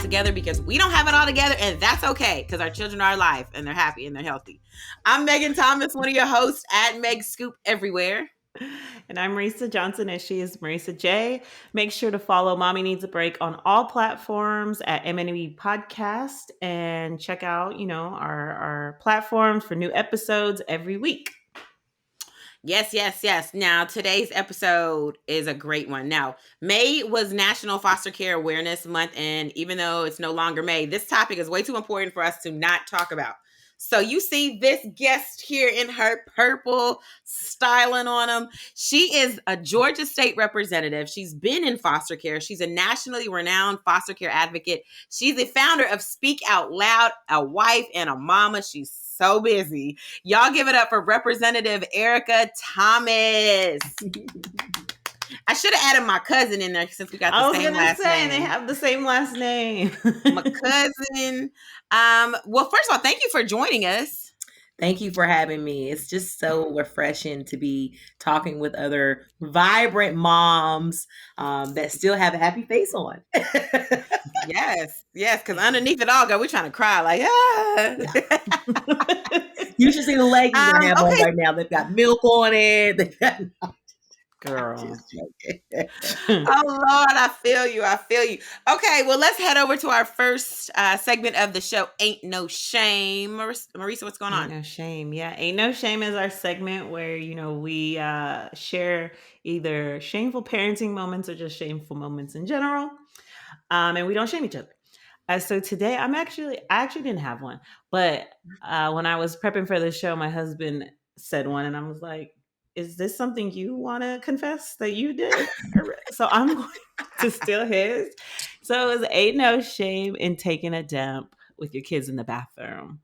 together because we don't have it all together, and that's okay because our children are alive and they're happy and they're healthy. I'm Megan Thomas, one of your hosts at Meg Scoop everywhere. And I'm Marisa Johnson, and she is Marisa J. Make sure to follow Mommy Needs a Break on all platforms at MNE Podcast, and check out, our platforms for new episodes every week. Yes. Now, today's episode is a great one. Now, May was National Foster Care Awareness Month, and even though it's no longer May, this topic is way too important for us to not talk about. So you see this guest here in her purple, styling on them. She is a Georgia state representative. She's been in foster care. She's a nationally renowned foster care advocate. She's the founder of Speak Out Loud, a wife and a mama. She's so busy. Y'all give it up for Representative Erica Thomas. I should have added my cousin in there since we got the same last name. They have the same last name. My cousin. Well, first of all, thank you for joining us. Thank you for having me. It's just so refreshing to be talking with other vibrant moms that still have a happy face on. Yes, because underneath it all, girl, we're trying to cry like, ah. You should see the leggings I have on right now. They've got milk on it. They've got... Girl. Oh, Lord, I feel you. Okay, well, let's head over to our first segment of the show, Ain't No Shame. Marisa, what's going on? Ain't No Shame. Yeah, Ain't No Shame is our segment where, we share either shameful parenting moments or just shameful moments in general. And we don't shame each other. So today, I actually didn't have one. But when I was prepping for the show, my husband said one, and I was like, is this something you want to confess that you did? So I'm going to steal his. So it was Ain't No Shame in taking a dump with your kids in the bathroom.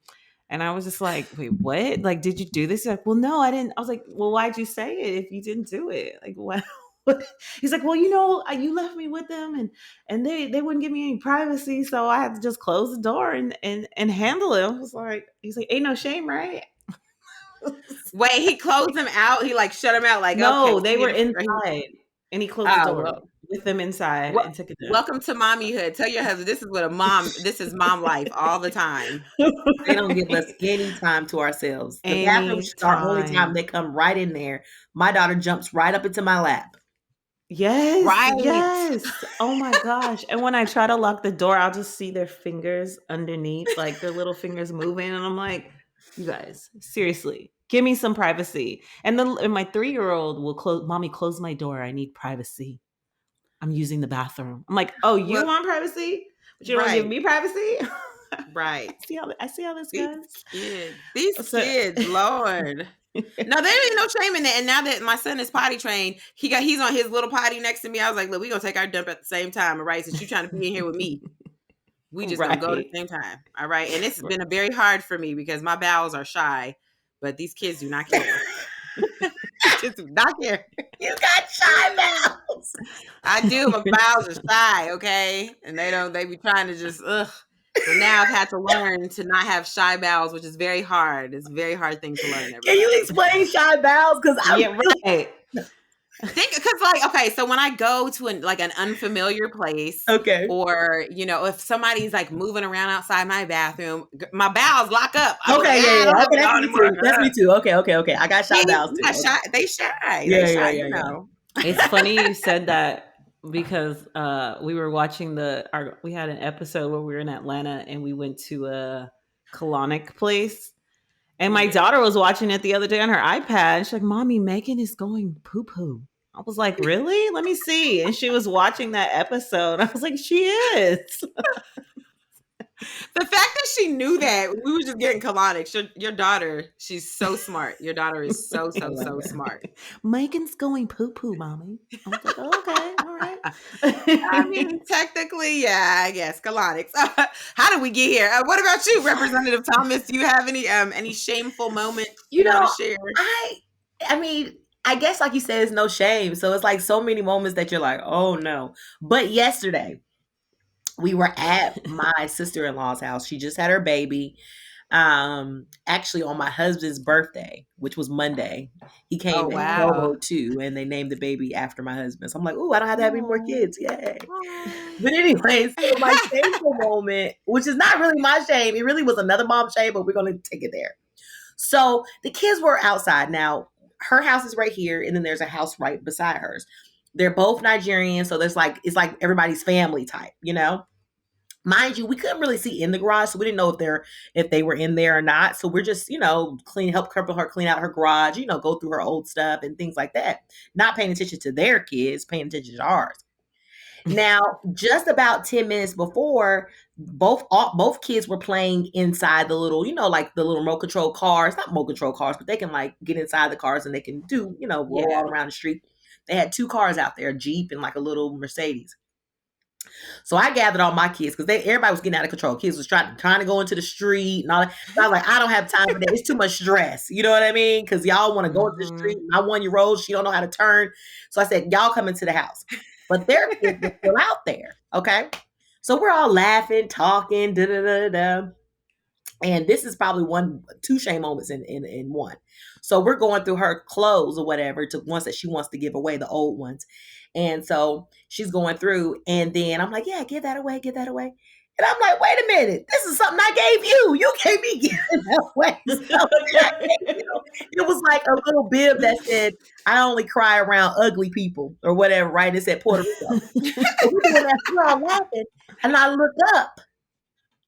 And I was just like, wait, what? Like, did you do this? He's like, well, no, I didn't. I was like, well, why'd you say it if you didn't do it? Like, what? He's like, well, you left me with them and they wouldn't give me any privacy. So I had to just close the door and handle it. I was like, he's like, ain't no shame, right? Wait, he closed them out? He shut them out? No, okay, they were inside. And he closed the door with them inside and took it down. Welcome to mommyhood. Tell your husband this is mom life all the time. They don't give us any time to ourselves. The bathroom is our only time. They come right in there. My daughter jumps right up into my lap. Yes. Right. Yes. Oh my gosh. And when I try to lock the door, I'll just see their fingers underneath, like their little fingers moving. And I'm like, you guys, seriously, give me some privacy. And my 3-year-old will mommy, close my door. I need privacy. I'm using the bathroom. I'm like, oh, you want privacy? But you don't give me privacy? Right. I see how this goes. These kids, Lord. No, there ain't no shame in that. And now that my son is potty trained, he's on his little potty next to me. I was like, look, we're going to take our dump at the same time. All right. Since you're trying to be in here with me, we just going to go at the same time. All right. And it's been very hard for me because my bowels are shy, but these kids do not care. Kids do not care. You got shy bowels. I do. My bowels are shy. Okay. And they be trying to just, ugh. So now I've had to learn to not have shy bowels, which is very hard. It's a very hard thing to learn. Can you explain shy bowels? Because right. So when I go to an unfamiliar place, okay, or if somebody's moving around outside my bathroom, my bowels lock up. Okay, that's me too. Okay. I got shy bowels too. They shy. Yeah. It's funny you said that. Because we were watching we had an episode where we were in Atlanta and we went to a colonic place. And my daughter was watching it the other day on her iPad. She's like, Mommy, Megan is going poo-poo. I was like, really? Let me see. And she was watching that episode. I was like, she is. The fact that she knew that, we were just getting colonics. Your daughter, she's so smart. Your daughter is so smart. Megan's going poo-poo, Mommy. I was like, okay, all right. I mean, technically, yeah, I guess, colonics. How did we get here? What about you, Representative Thomas? Do you have any shameful moments you want to share? I mean, I guess like you said, it's no shame. So it's so many moments that you're like, oh no. But yesterday, we were at my sister-in-law's house. She just had her baby. actually on my husband's birthday, which was Monday. He came Oh, and wow. solo too, and they named the baby after my husband. So I'm like, "Ooh, I don't have to have any more Aw. kids. Yay." Aw. But anyway, so my shameful moment, which is not really my shame, it really was another mom's shame, but we're going to take it there. So the kids were outside. Now, her house is right here, and then there's a house right beside hers. They're both Nigerian, so there's like, it's like everybody's family type, you know? Mind you, we couldn't really see in the garage, so we didn't know if they were in there or not. So we're just, help her clean out her garage, go through her old stuff and things like that. Not paying attention to their kids, paying attention to ours. Now, just about 10 minutes before, both kids were playing inside the little, like the little remote control cars, not remote control cars, but they can like get inside the cars and they can do, roll Yeah. all around the street. They had two cars out there, a Jeep and like a little Mercedes. So I gathered all my kids because everybody was getting out of control. Kids was trying to go into the street and all that. So I was like, I don't have time for that. It's too much stress. You know what I mean? Because y'all want to go into the street. My 1-year-old, she don't know how to turn. So I said, y'all come into the house. But their kids were still out there. Okay. So we're all laughing, talking, da da da da. And this is probably two shame moments in one. So we're going through her clothes or whatever to ones that she wants to give away, the old ones. And so she's going through, and then I'm like, yeah, give that away, give that away. And I'm like, wait a minute, this is something I gave you. You gave me giving that away. It was like a little bib that said, I only cry around ugly people or whatever, right? It said Puerto Rico. So we're doing that, we're all laughing. And I look up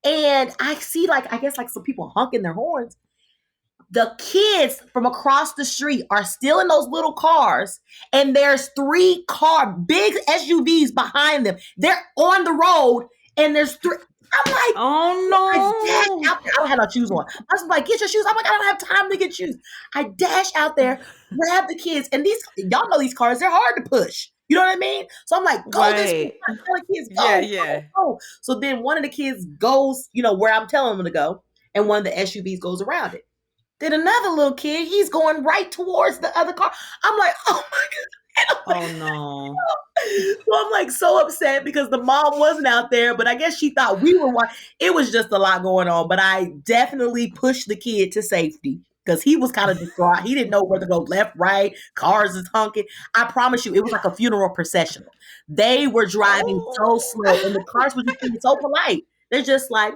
and I see I guess some people honking their horns. The kids from across the street are still in those little cars, and there's 3 big SUVs behind them. They're on the road, and there's 3. I'm like, oh no! I don't have no shoes on. I was like, get your shoes. I'm like, I don't have time to get shoes. I dash out there, grab the kids, and y'all know these cars, they're hard to push. You know what I mean? So I'm like, go this way. Tell the kids, go, Yeah. go. So then one of the kids goes, where I'm telling them to go, and one of the SUVs goes around it. Then another little kid, he's going right towards the other car. I'm like, oh my God. Oh no. So I'm like so upset because the mom wasn't out there, but I guess she thought we were watching. It was just a lot going on, but I definitely pushed the kid to safety because he was kind of distraught. He didn't know where to go, left, right, cars is honking. I promise you, it was like a funeral procession. They were driving so slow, and the cars were just being so polite. They're just like,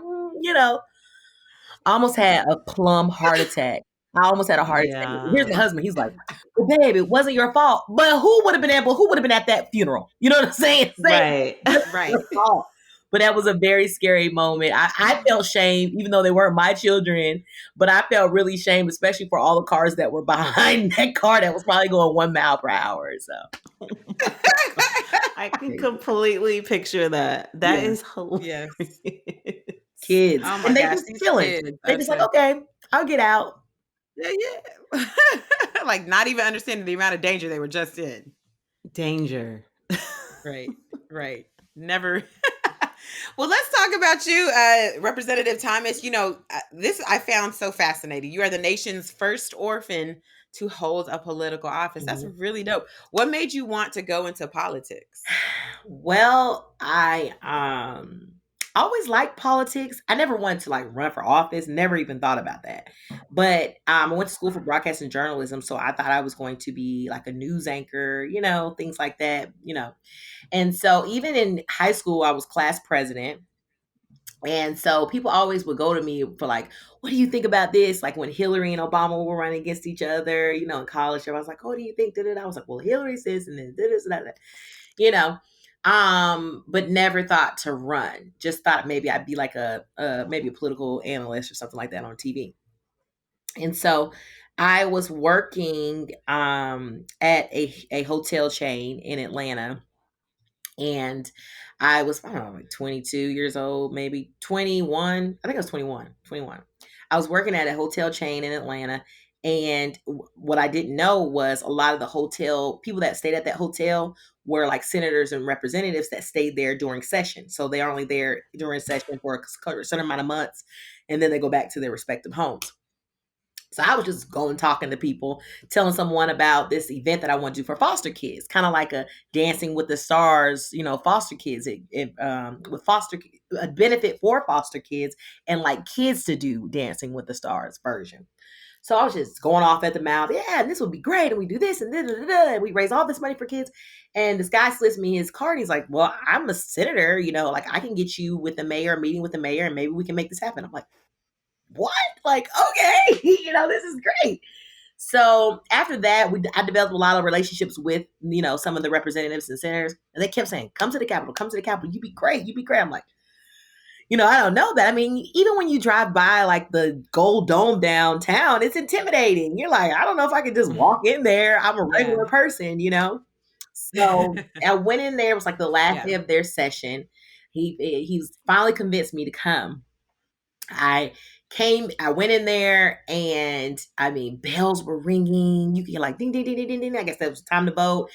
I almost had a plum heart attack. I almost had a heart attack. Here's my husband. He's like, well, babe, it wasn't your fault. But who would have been at that funeral? You know what I'm saying? Right. But that was a very scary moment. I felt shame, even though they weren't my children, but I felt really shamed, especially for all the cars that were behind that car that was probably going 1 mile per hour. So I can completely picture that. That is hilarious. Kids. Oh my and they gosh, just chilling. They just like, okay, I'll get out. Yeah. Like not even understanding the amount of danger they were just in. Danger. Right. Never. Well, let's talk about you, Representative Thomas. This I found so fascinating. You are the nation's first orphan to hold a political office. That's really dope. What made you want to go into politics? Well, I always liked politics. I never wanted to run for office, never even thought about that. But I went to school for broadcasting journalism, so I thought I was going to be like a news anchor, things like that, And so even in high school, I was class president. And so people always would go to me for what do you think about this? Like when Hillary and Obama were running against each other, in college, I was like, what do you think? I was like, well, Hillary says, and then this and that, but never thought to run. Just thought maybe I'd be like maybe a political analyst or something like that on TV. And so I was working at a hotel chain in Atlanta. And I was, I don't know, 22 years old, maybe 21. I think I was 21. I was working at a hotel chain in Atlanta. And what I didn't know was a lot of the hotel people that stayed at that hotel were like senators and representatives that stayed there during session. So they're only there during session for a certain amount of months. And then they go back to their respective homes. So I was just going talking to people, telling someone about this event that I want to do for foster kids, kind of like a Dancing with the Stars, foster kids, with a benefit for foster kids and like kids to do Dancing with the Stars version. So I was just going off at the mouth. Yeah, and this would be great. And we do this and da, da, da, da, and we raise all this money for kids. And this guy slips me his card. And he's like, well, I'm a senator, like I can get you with the mayor, a meeting with the mayor, and maybe we can make this happen. I'm like, what? Like, okay, this is great. So after that, I developed a lot of relationships with, some of the representatives and senators. And they kept saying, come to the Capitol, come to the Capitol. You'd be great. You'd be great. I'm like, I don't know that. I mean, even when you drive by like the Gold Dome downtown, it's intimidating. You're like, I don't know if I could just walk in there. I'm a regular person. So I went in there. It was like the last day of their session. He's finally convinced me to come. I went in there and I mean, bells were ringing. You could hear like ding, ding, ding, ding, ding, ding. I guess that was time to vote.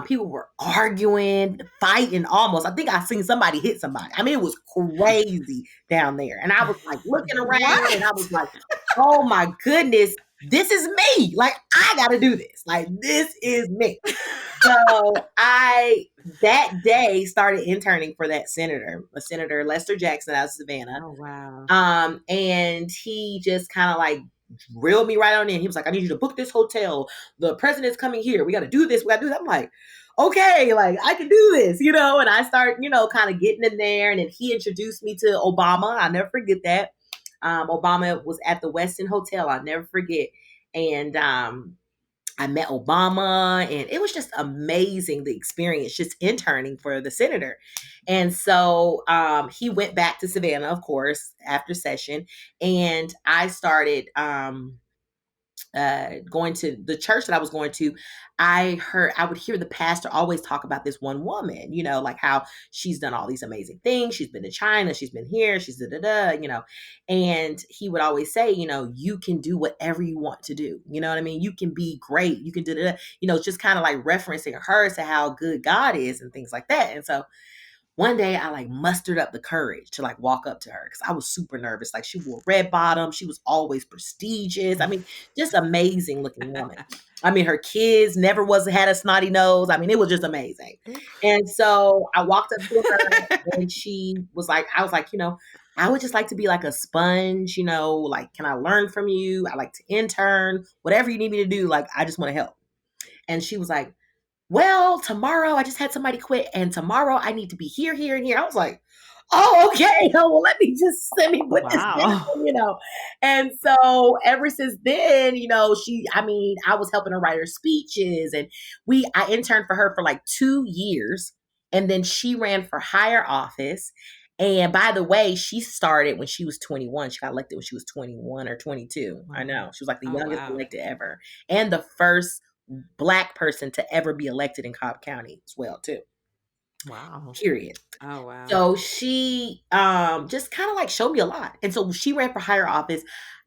People were arguing, fighting almost. I think I seen somebody hit somebody. I mean, it was crazy down there. And I was like looking around and I was like, oh my goodness, this is me. Like, I got to do this. Like, this is me. So I that day started interning for that Senator Lester Jackson out of Savannah. Oh wow. And he just kind of like reeled me right on in. He was like, I need you to book this hotel. The president's coming here. We got to do this. We got to do that. I'm like, okay, like I can do this, and I start, kind of getting in there. And then he introduced me to Obama. I'll never forget that. Obama was at the Westin Hotel. I'll never forget. And I met Obama, and it was just amazing, the experience, just interning for the senator. And so he went back to Savannah, of course, after session, and I started going to the church that I was going to. I would hear the pastor always talk about this one woman, like how she's done all these amazing things. She's been to China, she's been here, she's and he would always say, you can do whatever you want to do. You know what I mean? You can be great. You can do, just kind of like referencing her to how good God is and things like that. And so one day I like mustered up the courage to like walk up to her because I was super nervous. Like, she wore red bottom. She was always prestigious. I mean, just amazing looking woman. I mean, her kids never had a snotty nose. I mean, it was just amazing. And so I walked up to her and she was like, I was like, I would just like to be like a sponge, like, can I learn from you? I like to intern, whatever you need me to do. Like, I just want to help. And she was like, well, tomorrow I just had somebody quit and tomorrow I need to be here, here, and here. I was like, oh, okay. Oh, well, let me put this down, And so ever since then, I was helping her write her speeches, and I interned for her for like 2 years. And then she ran for higher office. And by the way, she started when she was 21. She got elected when she was 21 or 22. Wow. I know. She was like the youngest elected ever. And the first Black person to ever be elected in Cobb County as well, too. Wow. Period. Oh, wow. So she just kind of like showed me a lot. And so she ran for higher office.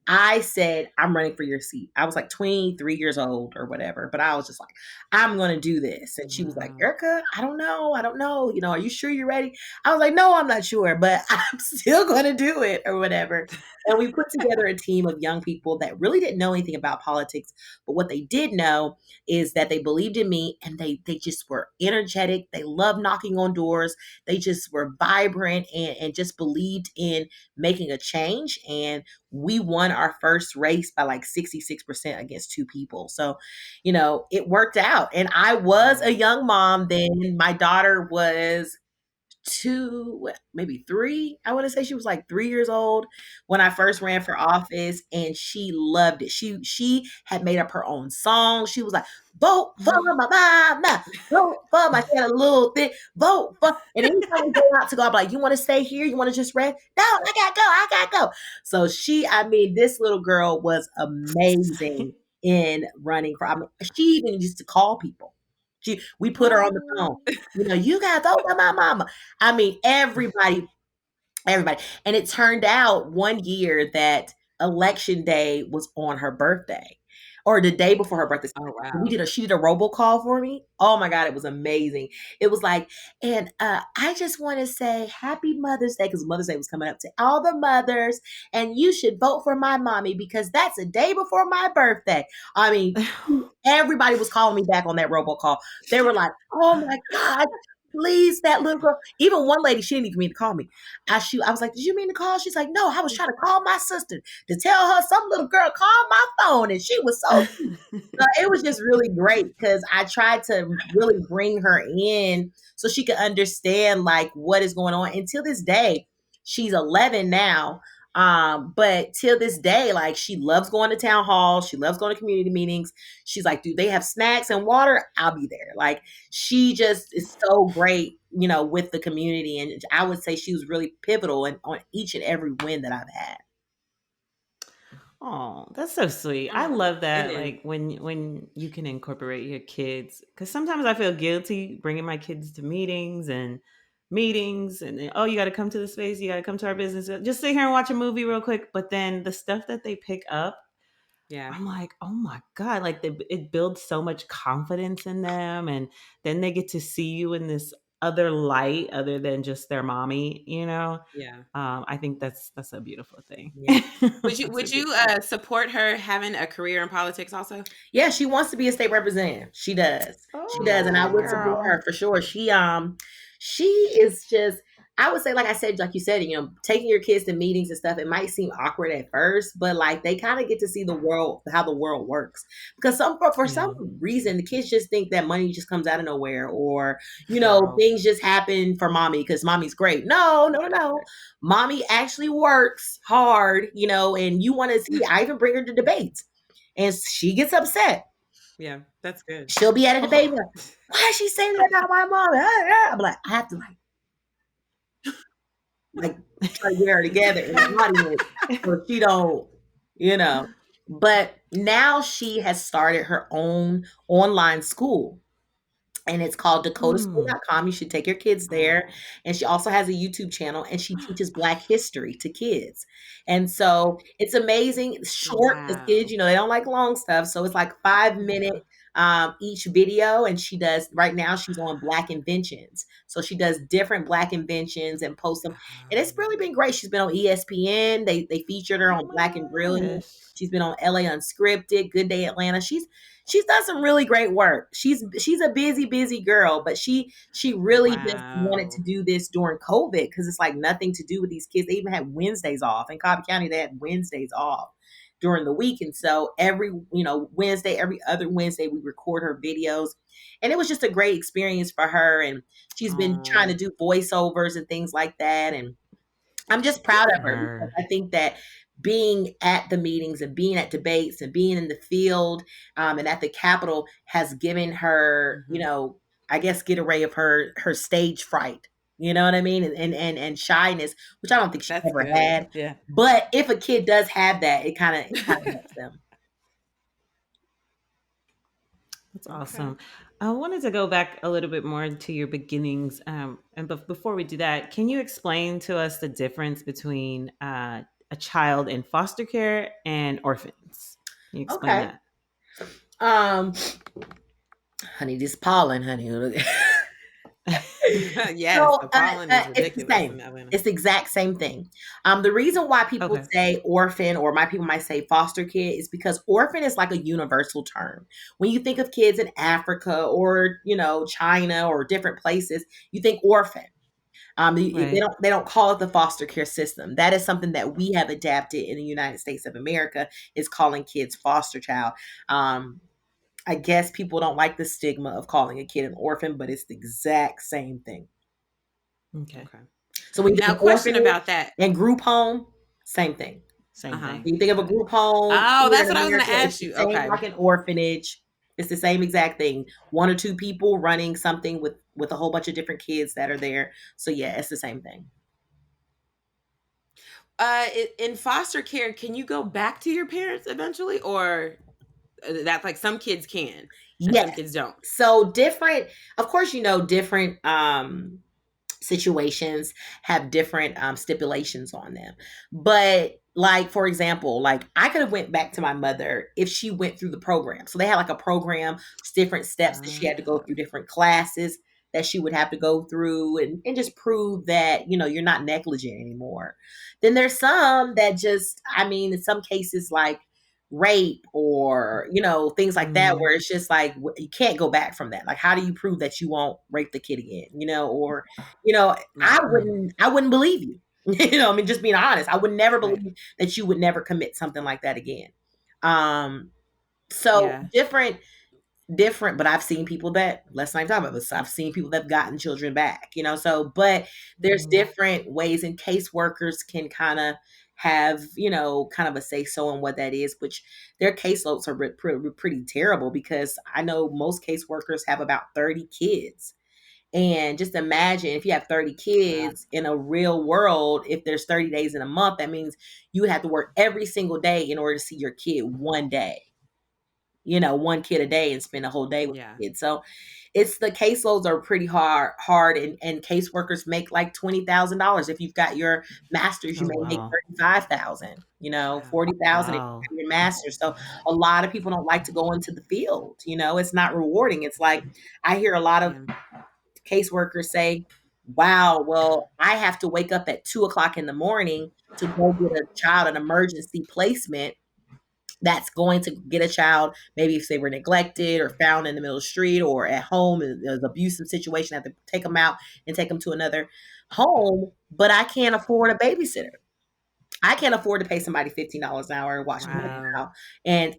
I said, I'm running for your seat. I was like 23 years old or whatever, but I was just like, I'm going to do this. And she was like, Erica, I don't know. Are you sure you're ready? I was like, no, I'm not sure, but I'm still going to do it or whatever. And we put together a team of young people that really didn't know anything about politics. But what they did know is that they believed in me, and they just were energetic. They loved knocking on doors. They just were vibrant and just believed in making a change. And we won our first race by like 66% against 2 people. So, it worked out. And I was a young mom then. My daughter was 2, maybe 3. I want to say she was like 3 years old when I first ran for office, and she loved it. She had made up her own song. She was like, vote for my mama, vote for my, she had a little thing, vote for. And anytime we go out to go, I'm like, you want to stay here? You want to just rest? No, I gotta go. So this little girl was amazing in running for, she even used to call people. We put her on the phone. You got to vote for my mama. I mean, everybody. And it turned out one year that election day was on her birthday. or the day before her birthday. Oh We wow. did a she did a robocall for me. Oh my god, it was amazing. It was like, and I just want to say happy Mother's Day because Mother's Day was coming up to all the mothers, and you should vote for my mommy because that's a day before my birthday. I mean, everybody was calling me back on that robocall. They were like, "Oh my god, please, that little girl." Even one lady, she didn't even mean to call me. I was like, "Did you mean to call?" She's like, "No, I was trying to call my sister to tell her some little girl called my phone, and she was so cute." So it was just really great because I tried to really bring her in so she could understand like what is going on. Until this day, she's 11 now. But till this day, like she loves going to town halls, she loves going to community meetings. She's like, "Do they have snacks and water? I'll be there." Like she just is so great, with the community. And I would say she was really pivotal on each and every win that I've had. Oh, that's so sweet. I Oh, love it that. is. Like when you can incorporate your kids, because sometimes I feel guilty bringing my kids to meetings, and then, oh, you got to come to the space, you got to come to our business, just sit here and watch a movie real quick. But then the stuff that they pick up, Yeah. I'm like, oh my god, like it builds so much confidence in them, and then they get to see you in this other light, other than just their mommy. Yeah. I think that's a beautiful thing. Yeah. Would you That's a would good you thing. support her having a career in politics also? Yeah, she wants to be a state representative. She does. She does, and I Oh, would support girl. her for sure. She is just. I would say, like I said, like you said, taking your kids to meetings and stuff. It might seem awkward at first, but like they kind of get to see the world, how the world works. Because for some Yeah. reason, the kids just think that money just comes out of nowhere, or Girl. things just happen for mommy because mommy's great. No, no, no, no. Mommy actually works hard, and you want to see. I even bring her to debates and she gets upset. Yeah, that's good. She'll be at a debate, Oh. like, why is she saying that about my mom? I'm like, I have to like try to get her together in the audience so she don't, you know. But now she has started her own online school, and it's called Mm. dakota school.com. You should take your kids there. Oh, And she also has a YouTube channel, and she teaches Black history to kids. And so it's amazing. It's short because kids, wow. they don't like long stuff. So it's like 5 minute Yeah. each video. And she does, right now, she's on Black inventions. So she does different Black inventions and posts them. And it's really been great. She's been on ESPN. They featured her Oh on Black and my Brilliant. gosh. She's been on LA Unscripted, Good Day Atlanta. She's done some really great work. She's a busy girl, but she really just wanted to Wow. do this during COVID because it's like nothing to do with these kids. They even had Wednesdays off in Cobb County. They had Wednesdays off during the week, and so every Wednesday, every other Wednesday, we record her videos, and it was just a great experience for her. And she's been trying to Oh, do voiceovers and things like that, and I'm just proud Look of at her because her. I think that being at the meetings and being at debates and being in the field and at the Capitol has given her, hmm, I guess, get away of her stage fright. You know what I mean? And shyness, which I don't think she that's ever good. had. Yeah. But if a kid does have that, it kind of helps them. That's Okay. awesome. I wanted to go back a little bit more to your beginnings. And before we do that, can you explain to us the difference between a child in foster care and orphans? Can you explain Okay. that? Um, honey, this pollen, honey. Yes, So the pollen is it's the ridiculous same. in Atlanta. It's the exact same thing. The reason why people Okay. say orphan, or my people might say foster kid, is because orphan is like a universal term. When you think of kids in Africa or China or different places, you think orphan. They Right. don't call it the foster care system. That is something that we have adapted in the United States of America, is calling kids foster child. Um, I guess people don't like the stigma of calling a kid an orphan, but it's the exact same thing. Okay. Okay. So when you Now, think of question orphanage about that. and group home, same thing. Same Uh-huh. thing. When you think of a Okay. group home Oh, here that's in what I was going America, to it's ask the you. same Okay. like an orphanage. It's the same exact thing. One or two people running something with a whole bunch of different kids that are there. So yeah, it's the same thing. In foster care, can you go back to your parents eventually, or that like some kids can and some Yes. kids don't? So different, of course, different situations have different stipulations on them. But like for example, like I could have went back to my mother if she went through the program. So they had like a program, different steps that she had to go Uh, through, different classes that she would have to go through, and just prove that, you're not negligent anymore. Then there's some that just, I mean, in some cases like rape or things like that, Mm, where it's just like you can't go back from that. Like how do you prove that you won't rape the kid again, or I right. wouldn't believe you. I mean, just being honest, I would never Right. believe that you would never commit something like that again. Um, so Yeah. different, but I've seen people that, let's not talk about this. I've seen people that've gotten children back, so, but there's mm, different ways, and caseworkers can kind of have, kind of a say so in what that is, which their caseloads are pretty terrible, because I know most caseworkers have about 30 kids. And just imagine if you have 30 Wow. kids in a real world, if there's 30 days in a month, that means you would have to work every single day in order to see your kid one day, one kid a day, and spend a whole day with Yeah. the kid. So it's, the caseloads are pretty hard, and caseworkers make like $20,000. If you've got your master's, you oh may make wow. 35,000, Wow. 40,000if you Wow. have your master's. So a lot of people don't like to go into the field. It's not rewarding. It's like I hear a lot of Yeah. caseworkers say, wow, well, I have to wake up at 2 o'clock in the morning to go get a child an emergency placement that's going to get a child, maybe if they were neglected or found in the middle of the street or at home in an abusive situation, I have to take them out and take them to another home, but I can't afford a babysitter. I can't afford to pay somebody $15 an hour and watch my Wow. child. And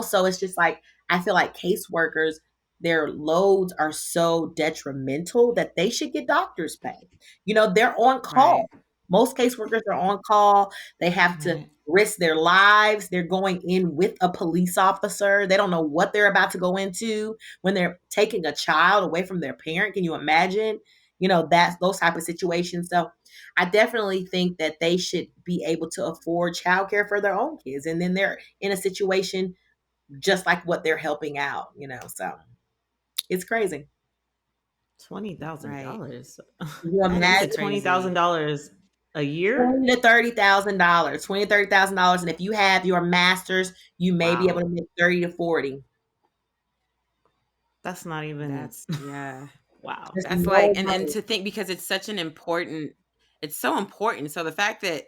so it's just like I feel like caseworkers, their loads are so detrimental that they should get doctors pay. They're on call. Right. Most caseworkers are on call. They have to Right. risk their lives. They're going in with a police officer. They don't know what they're about to go into when they're taking a child away from their parent. Can you imagine? That's those type of situations. So I definitely think that they should be able to afford childcare for their own kids. And then they're in a situation just like what they're helping out. So it's crazy. $20 thousand Right. dollars. Can you That You is said imagine? $20,000 crazy. a year? $20,000 to $30,000, $20,000 to $30,000. And if you have your master's, you may be able Wow. to make 30 to 40. That's not even That's yeah. wow. There's That's like no and money. to think because it's such an important it's so important. So the fact that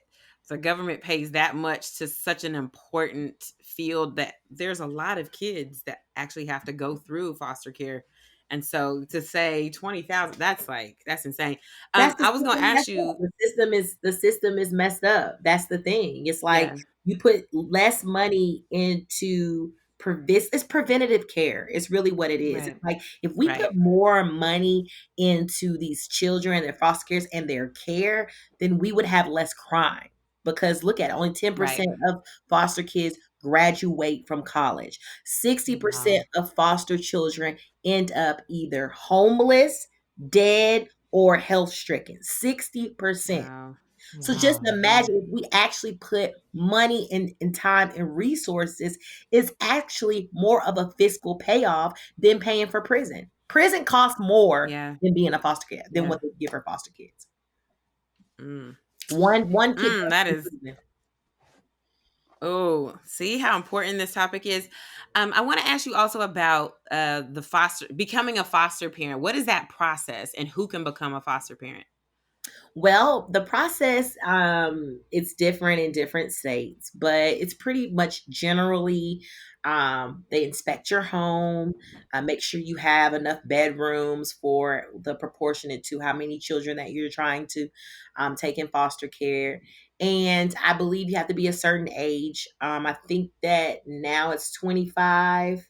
the government pays that much to such an important field that there's a lot of kids that actually have to go through foster care. And so to say 20,000, that's like that's insane. That's the I was going to system ask messed up. you, The system is messed up. That's the thing. It's like yeah, you put less money into it's preventative care. It's really what it is. It's right, like if we put right, more money into these children, their foster cares, and their care, then we would have less crime. Because look at it, only right. 10% of foster kids graduate from college. 60% Wow. of foster children end up either homeless, dead, or health stricken. 60%. Wow. So just Wow. Yeah. imagine if we actually put money and time and resources, is actually more of a fiscal payoff than paying for prison. Prison costs more Yeah. than being a foster kid, than Yeah. what they give for foster kids. Mm. One kid That in is prison. oh, see how important this topic is. I want to ask you also about the foster becoming a foster parent. What is that process, and who can become a foster parent? Well, the process, it's different in different states, but it's pretty much generally, they inspect your home, make sure you have enough bedrooms for the proportionate to how many children that you're trying to take in foster care. And I believe you have to be a certain age. I think that now it's 25.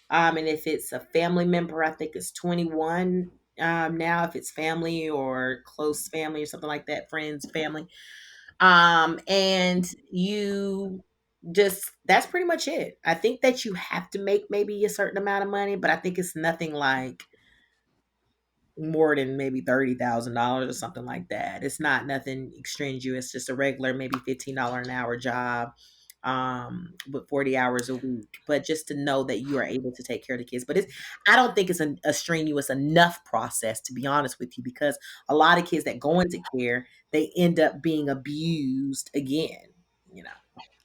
And if it's a family member, I think it's 21 now, if it's family or close family or something like that, friends, family. And you just, that's pretty much it. I think that you have to make maybe a certain amount of money, but I think it's nothing like more than maybe $30,000 or something like that. It's not nothing extraneous, just a regular maybe $15 an hour job. with 40 hours a week, but just to know that you are able to take care of the kids. But I don't think it's a strenuous enough process, to be honest with you, because a lot of kids that go into care, they end up being abused again, you know.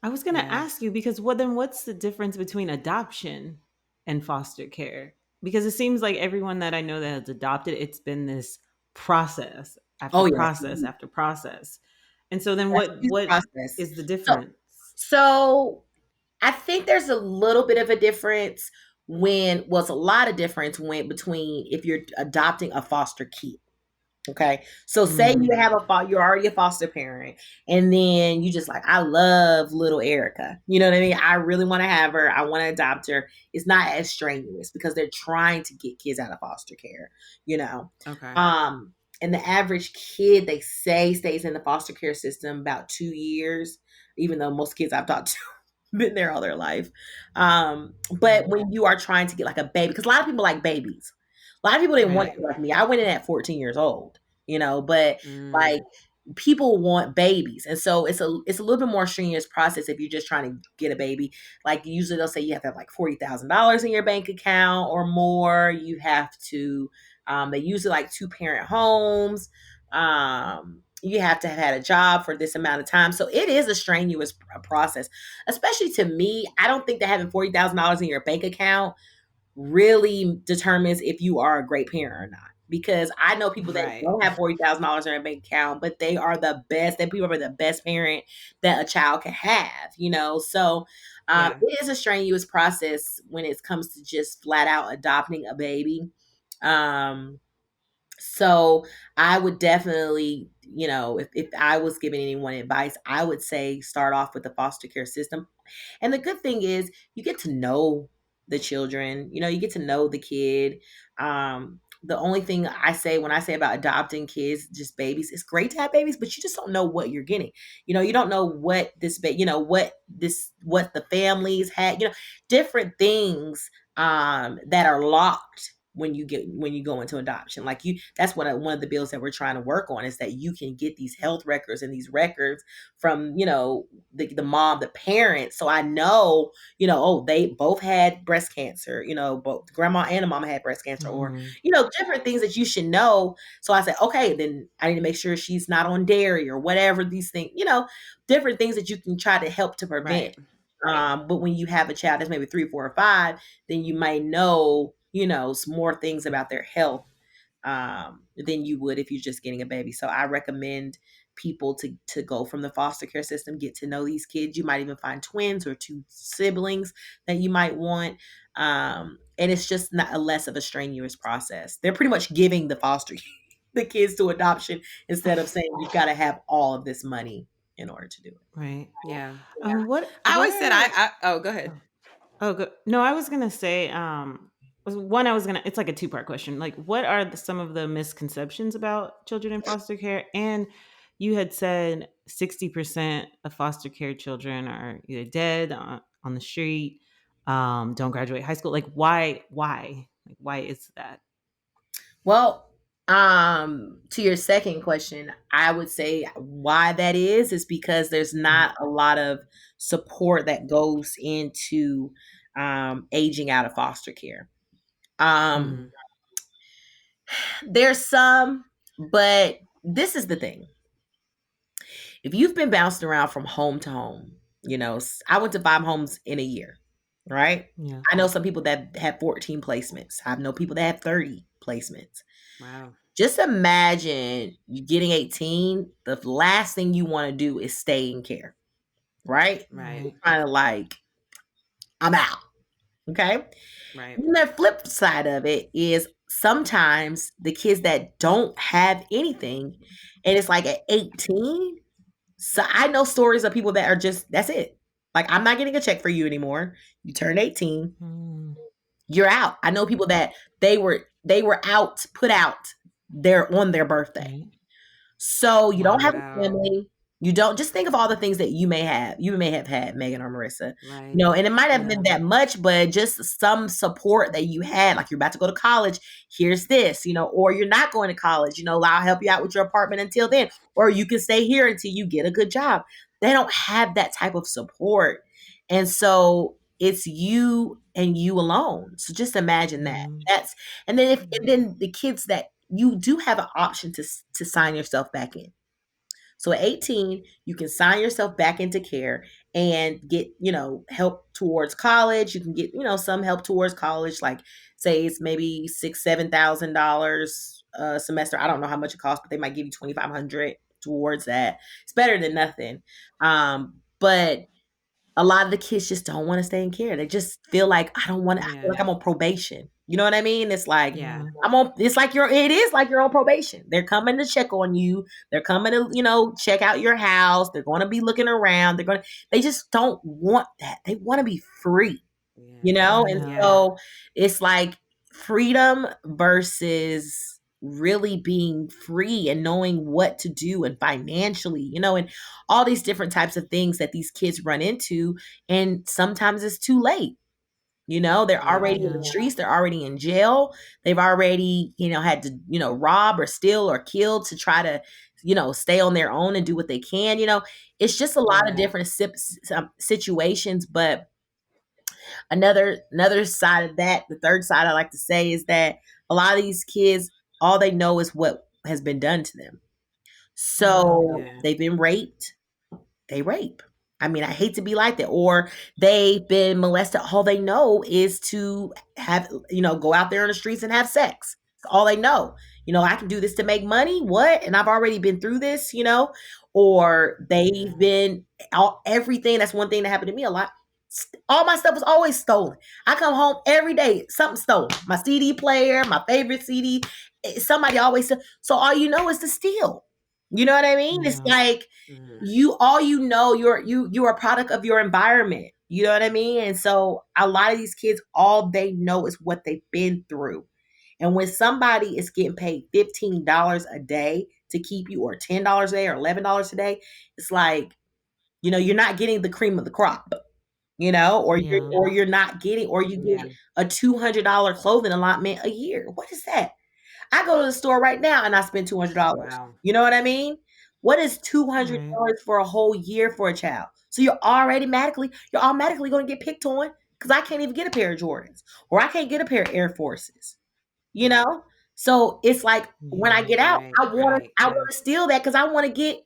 I was going to Yeah. ask you because what's the difference between adoption and foster care? Because it seems like everyone that I know that has adopted, it's been this process after Oh yeah. process after process. And so then That's a huge what process. is the So difference? so I think there's a little bit of a difference it's a lot of difference when between if you're adopting a foster kid. Okay. So say you Mm, have you're already a foster parent, and then you just like, I love little Erica. You know what I mean? I really want to have her. I want to adopt her. It's not as strenuous because they're trying to get kids out of foster care, you know. Okay. Um, and the average kid they say stays in the foster care system about 2 years, even though most kids I've talked to been there all their life. But mm, when you are trying to get like a baby, because a lot of people like babies. A lot of people didn't want Right. to be like me. I went in at 14 years old, but Mm, like people want babies. And so it's a little bit more strenuous process if you're just trying to get a baby. Like usually they'll say you have to have like $40,000 in your bank account or more. You have to they usually like two-parent homes. You have to have had a job for this amount of time. So it is a strenuous process, especially to me. I don't think that having $40,000 in your bank account really determines if you are a great parent or not. Because I know people that right. don't have $40,000 in their bank account, but they are the best. That people are the best parent that a child can have. So Yeah. it is a strenuous process when it comes to just flat out adopting a baby. Um, so I would definitely, if I was giving anyone advice, I would say start off with the foster care system. And the good thing is you get to know the children, you get to know the kid. The only thing I say when I say about adopting kids, just babies, it's great to have babies, but you just don't know what you're getting. You don't know what what the families had, different things that are locked when you go into adoption. Like that's what one of the bills that we're trying to work on is that you can get these health records and these records from the mom, the parents. So I know, oh, they both had breast cancer, both grandma and the mama had breast cancer, or mm, different things that you should know. So I said, okay, then I need to make sure she's not on dairy or whatever, these things, different things that you can try to help to prevent. Right. But when you have a child that's maybe 3, 4, or 5, then you might know, some more things about their health than you would if you're just getting a baby. So I recommend people to go from the foster care system, get to know these kids. You might even find twins or two siblings that you might want. And it's just not a less of a strenuous process. They're pretty much giving the kids to adoption instead of saying you've got to have all of this money in order to do it. right. Yeah. I What always said are oh, go ahead. oh, oh good. No, I was gonna say one I was gonna it's like a two-part question. Like what are some of the misconceptions about children in foster care? And you had said 60% of foster care children are either dead on the street, don't graduate high school. Like why is that? Well, to your second question, I would say why that is because there's Mm, not a lot of support that goes into aging out of foster care. Um, mm, there's some, but this is the thing. If you've been bounced around from home to home, I went to 5 homes in a year, right? yeah. I know some people that have 14 placements. I know people that have 30 placements. Wow. Just imagine you getting 18. The last thing you want to do is stay in care, right? Right. Right. You're kind of like, I'm out. Okay. Right. And the flip side of it is sometimes the kids that don't have anything, and it's like at 18. So I know stories of people that are just, that's it. Like, I'm not getting a check for you anymore. You turn 18, Mm, you're out. I know people that they were out, put out there on their birthday. right. So you don't have Wow. a Wow. family. You don't just think of all the things that you may have. You may have had Megan or Marissa, Right. and it might have Yeah. been that much, but just some support that you had, like you're about to go to college. Here's this, or you're not going to college. I'll help you out with your apartment until then, or you can stay here until you get a good job. They don't have that type of support, And so it's you and you alone. So just imagine that. Mhm. That's and then if and then the kids that you do have an option to sign yourself back in. So at 18, you can sign yourself back into care and get, help towards college. You can get, some help towards college, like say it's maybe $6,000, $7,000 a semester. I don't know how much it costs, but they might give you 2,500 towards that. It's better than nothing. But a lot of the kids just don't want to stay in care. They just feel like I feel Yeah. like I'm on probation. You know what I mean? It's like Yeah. it is like you're on probation. They're coming to check on you. They're coming to, check out your house. They're going to be looking around. They just don't want that. They want to be free, Yeah. and Yeah. Yeah. so it's like freedom versus really being free and knowing what to do and financially, and all these different types of things that these kids run into. And sometimes it's too late. They're Yeah. already in Yeah. the streets, they're already in jail. They've already, had to, rob or steal or kill to try to, stay on their own and do what they can. It's just a lot of Yeah. different situations. But another side of that, the third side I like to say is that a lot of these kids, all they know is what has been done to them. So Yeah. they've been raped, they rape. I mean, I hate to be like that. Or they've been molested. All they know is to have, go out there on the streets and have sex. That's all they know. I can do this to make money. What? And I've already been through this, Or they've Yeah. been everything. That's one thing that happened to me a lot. All my stuff was always stolen. I come home every day, something stolen. My CD player, my favorite CD. Somebody always said, so all you know is to steal. You know what I mean? It's Yeah. like Mm. you're a product of your environment. You know what I mean? And so a lot of these kids, all they know is what they've been through. And when somebody is getting paid $15 a day to keep you, or $10 a day, or $11 a day, it's like, you're not getting the cream of the crop, or Yeah. you're not getting, or you Yeah. get a $200 clothing allotment a year. What is that? I go to the store right now and I spend $200. Wow. You know what I mean? What is Right. $200 for a whole year for a child? So you're automatically going to get picked on because I can't even get a pair of Jordans, or I can't get a pair of Air Forces. You know, so it's like when I Yeah. get out, Right. Right. I Yeah. want to steal that because I want to get.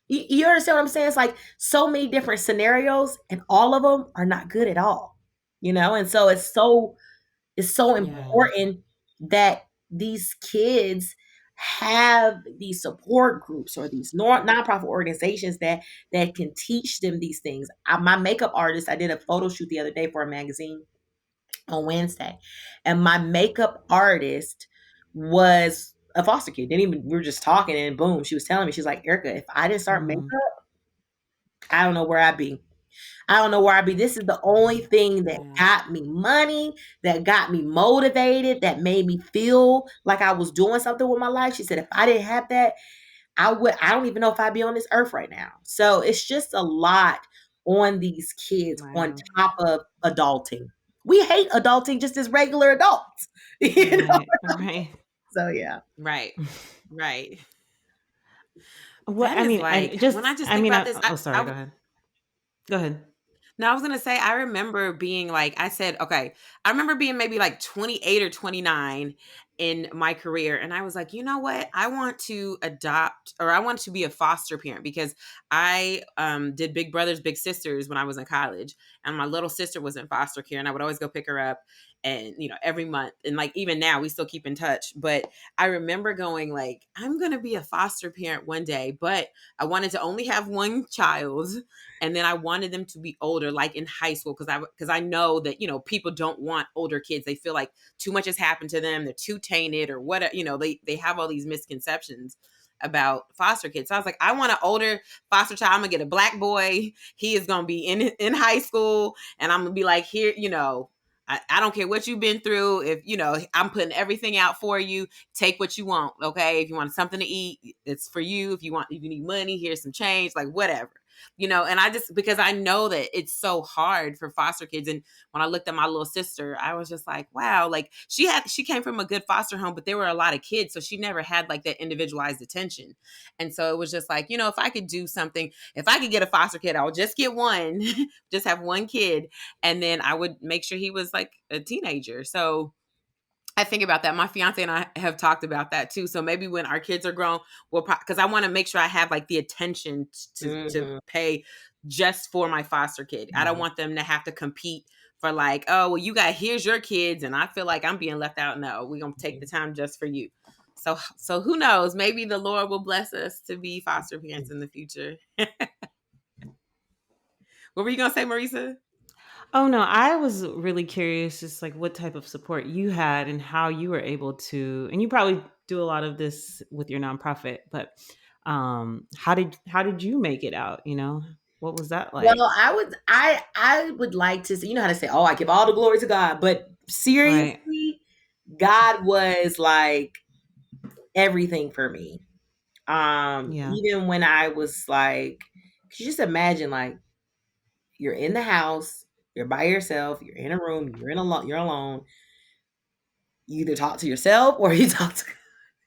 You understand what I'm saying? It's like so many different scenarios, and all of them are not good at all. And so it's so Yeah. important that these kids have these support groups or these nonprofit organizations that can teach them these things. My makeup artist, I did a photo shoot the other day for a magazine on Wednesday, and my makeup artist was a foster kid. Didn't even we were just talking, and boom, she was telling me, she's like, Erica, if I didn't start makeup, Mhm. I don't know where I'd be. I don't know where I'd be. This is the only thing that Yeah. got me money, that got me motivated, that made me feel like I was doing something with my life. She said, if I didn't have that, I don't even know if I'd be on this earth right now. So it's just a lot on these kids on Wow. top of adulting. We hate adulting just as regular adults. You know? Right. Right. So yeah. Right. Right. What That I is mean, like and when just I just I think mean, about this, oh, sorry. Go ahead. Go ahead. no, I was gonna say I remember being like I said, okay, I remember being maybe like 28 or 29 in my career, and I was like, you know what? I want to adopt, or I want to be a foster parent, because I did Big Brothers Big Sisters when I was in college, and my little sister was in foster care, and I would always go pick her up, and every month, and like even now we still keep in touch. But I remember going like, I'm gonna be a foster parent one day, but I wanted to only have one child, and then I wanted them to be older, like in high school, because I know that people don't want older kids. They feel like too much has happened to them. They're too tainted, or what. They have all these misconceptions about foster kids. So I was like, I want an older foster child. I'm gonna get a black boy. He is gonna be in high school, and I'm gonna be like, here, I don't care what you've been through. If I'm putting everything out for you. Take what you want, okay? If you want something to eat, it's for you. If you need money, here's some change, like whatever. And I just, because I know that it's so hard for foster kids. And when I looked at my little sister, I was just like, wow, like she came from a good foster home, but there were a lot of kids. So she never had like that individualized attention. And so it was just like, if I could do something, if I could get a foster kid, I would just get one, just have one kid. And then I would make sure he was like a teenager. So I think about that. My fiance and I have talked about that too. So maybe when our kids are grown, because I want to make sure I have like the attention to pay just for my foster kid. I don't want them to have to compete for like, oh, well, here's your kids, and I feel like I'm being left out. No, we're gonna take the time just for you. So who knows? Maybe the Lord will bless us to be foster parents in the future. What were you gonna say, Marisa? Oh no, I was really curious, just like what type of support you had and how you were able to, and you probably do a lot of this with your nonprofit, but how did you make it out? What was that like? Well, I would like to say, how to say, oh, I give all the glory to God, but Right. seriously, God was like everything for me. Yeah. Even when I was like, could you just imagine, like, you're in the house, you're by yourself, you're in a room, you're alone. You either talk to yourself or you talk to,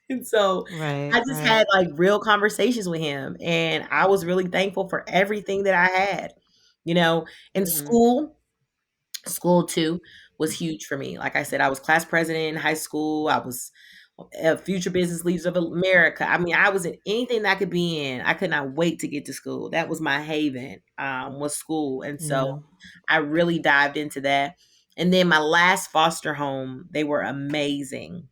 and so I Right. just Right. had like real conversations with him, and I was really thankful for everything that I had. You know, in Mm-hmm. school too was huge for me. Like I said, I was class president in high school. I was a future business leaders of America. I mean, I was in anything that I could be in. I could not wait to get to school. That was my haven, was school. And so Yeah. I really dived into that. And then my last foster home, they were amazing.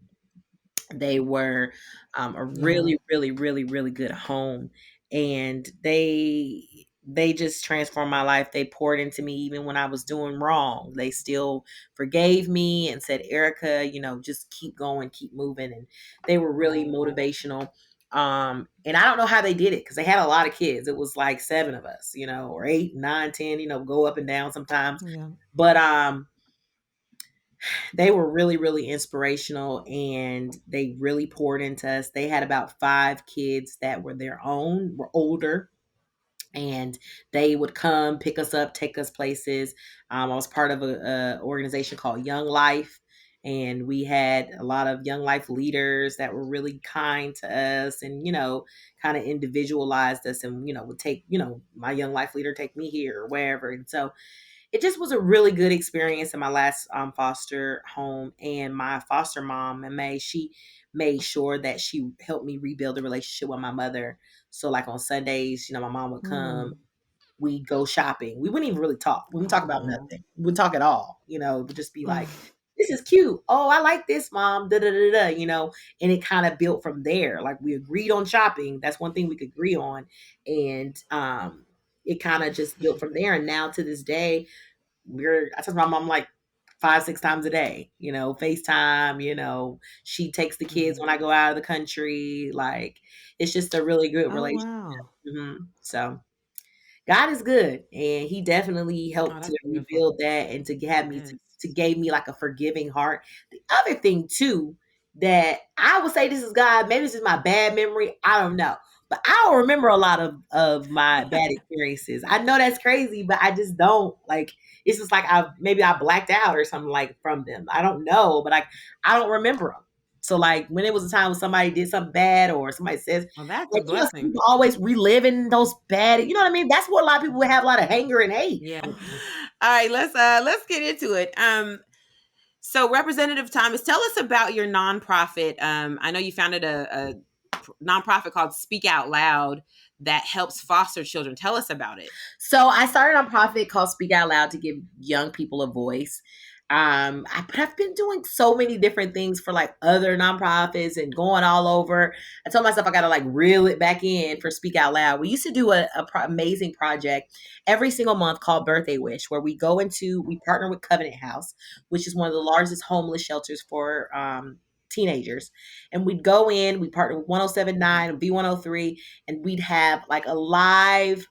They were a Yeah. really, really, really, really good home, and they just transformed my life. They poured into me even when I was doing wrong. They still forgave me and said, "Erica, just keep going, keep moving." And they were really motivational. And I don't know how they did it because they had a lot of kids. It was like 7 of us, or 8, 9, 10. Go up and down sometimes. Yeah. But they were really, really inspirational, and they really poured into us. They had about 5 kids that were older, and they would come pick us up, take us places. I was part of a organization called Young Life, and we had a lot of Young Life leaders that were really kind to us, and kind of individualized us, and would take my Young Life leader take me here or wherever. And so it just was a really good experience in my last foster home. And my foster mom, and May, she made sure that she helped me rebuild the relationship with my mother. So like on Sundays, my mom would come, Mm. we'd go shopping. We wouldn't even really talk. We wouldn't talk about Oh. nothing. We wouldn't talk at all. It would just be like, this is cute. Oh, I like this, mom. Da da da da. And it kind of built from there. Like we agreed on shopping. That's one thing we could agree on, and it kind of just built from there. And now to this day, I talk to my mom like 5, 6 times a day, FaceTime, she takes the kids when Mhm. I go out of the country. Like, it's just a really good Oh relationship. wow. So God is good, and He definitely Oh, helped that's to beautiful. rebuild that and to have me Yes. to gave me like a forgiving heart. The other thing too that I would say this is God. Maybe this is my bad memory. I don't know, but I don't remember a lot of my bad experiences. I know that's crazy, but I just don't like. It's just like I blacked out or something like from them. I don't know, but I don't remember them. So like when it was a time when somebody did something bad or somebody says Well, that's a like, blessing. people always reliving those bad, you know what I mean? That's what a lot of people have a lot of anger and hate. Yeah. All right, let's get into it. So Representative Thomas, tell us about your nonprofit. I know you founded a nonprofit called Speak Out Loud that helps foster children. Tell us about it. So I started a nonprofit called Speak Out Loud to give young people a voice. But I've been doing so many different things for like other nonprofits and going all over. I told myself I got to like reel it back in for Speak Out Loud. We used to do amazing project every single month called Birthday Wish, where we partner with Covenant House, which is one of the largest homeless shelters for teenagers. And we'd go in, we partner with 1079 and B103, and we'd have like a live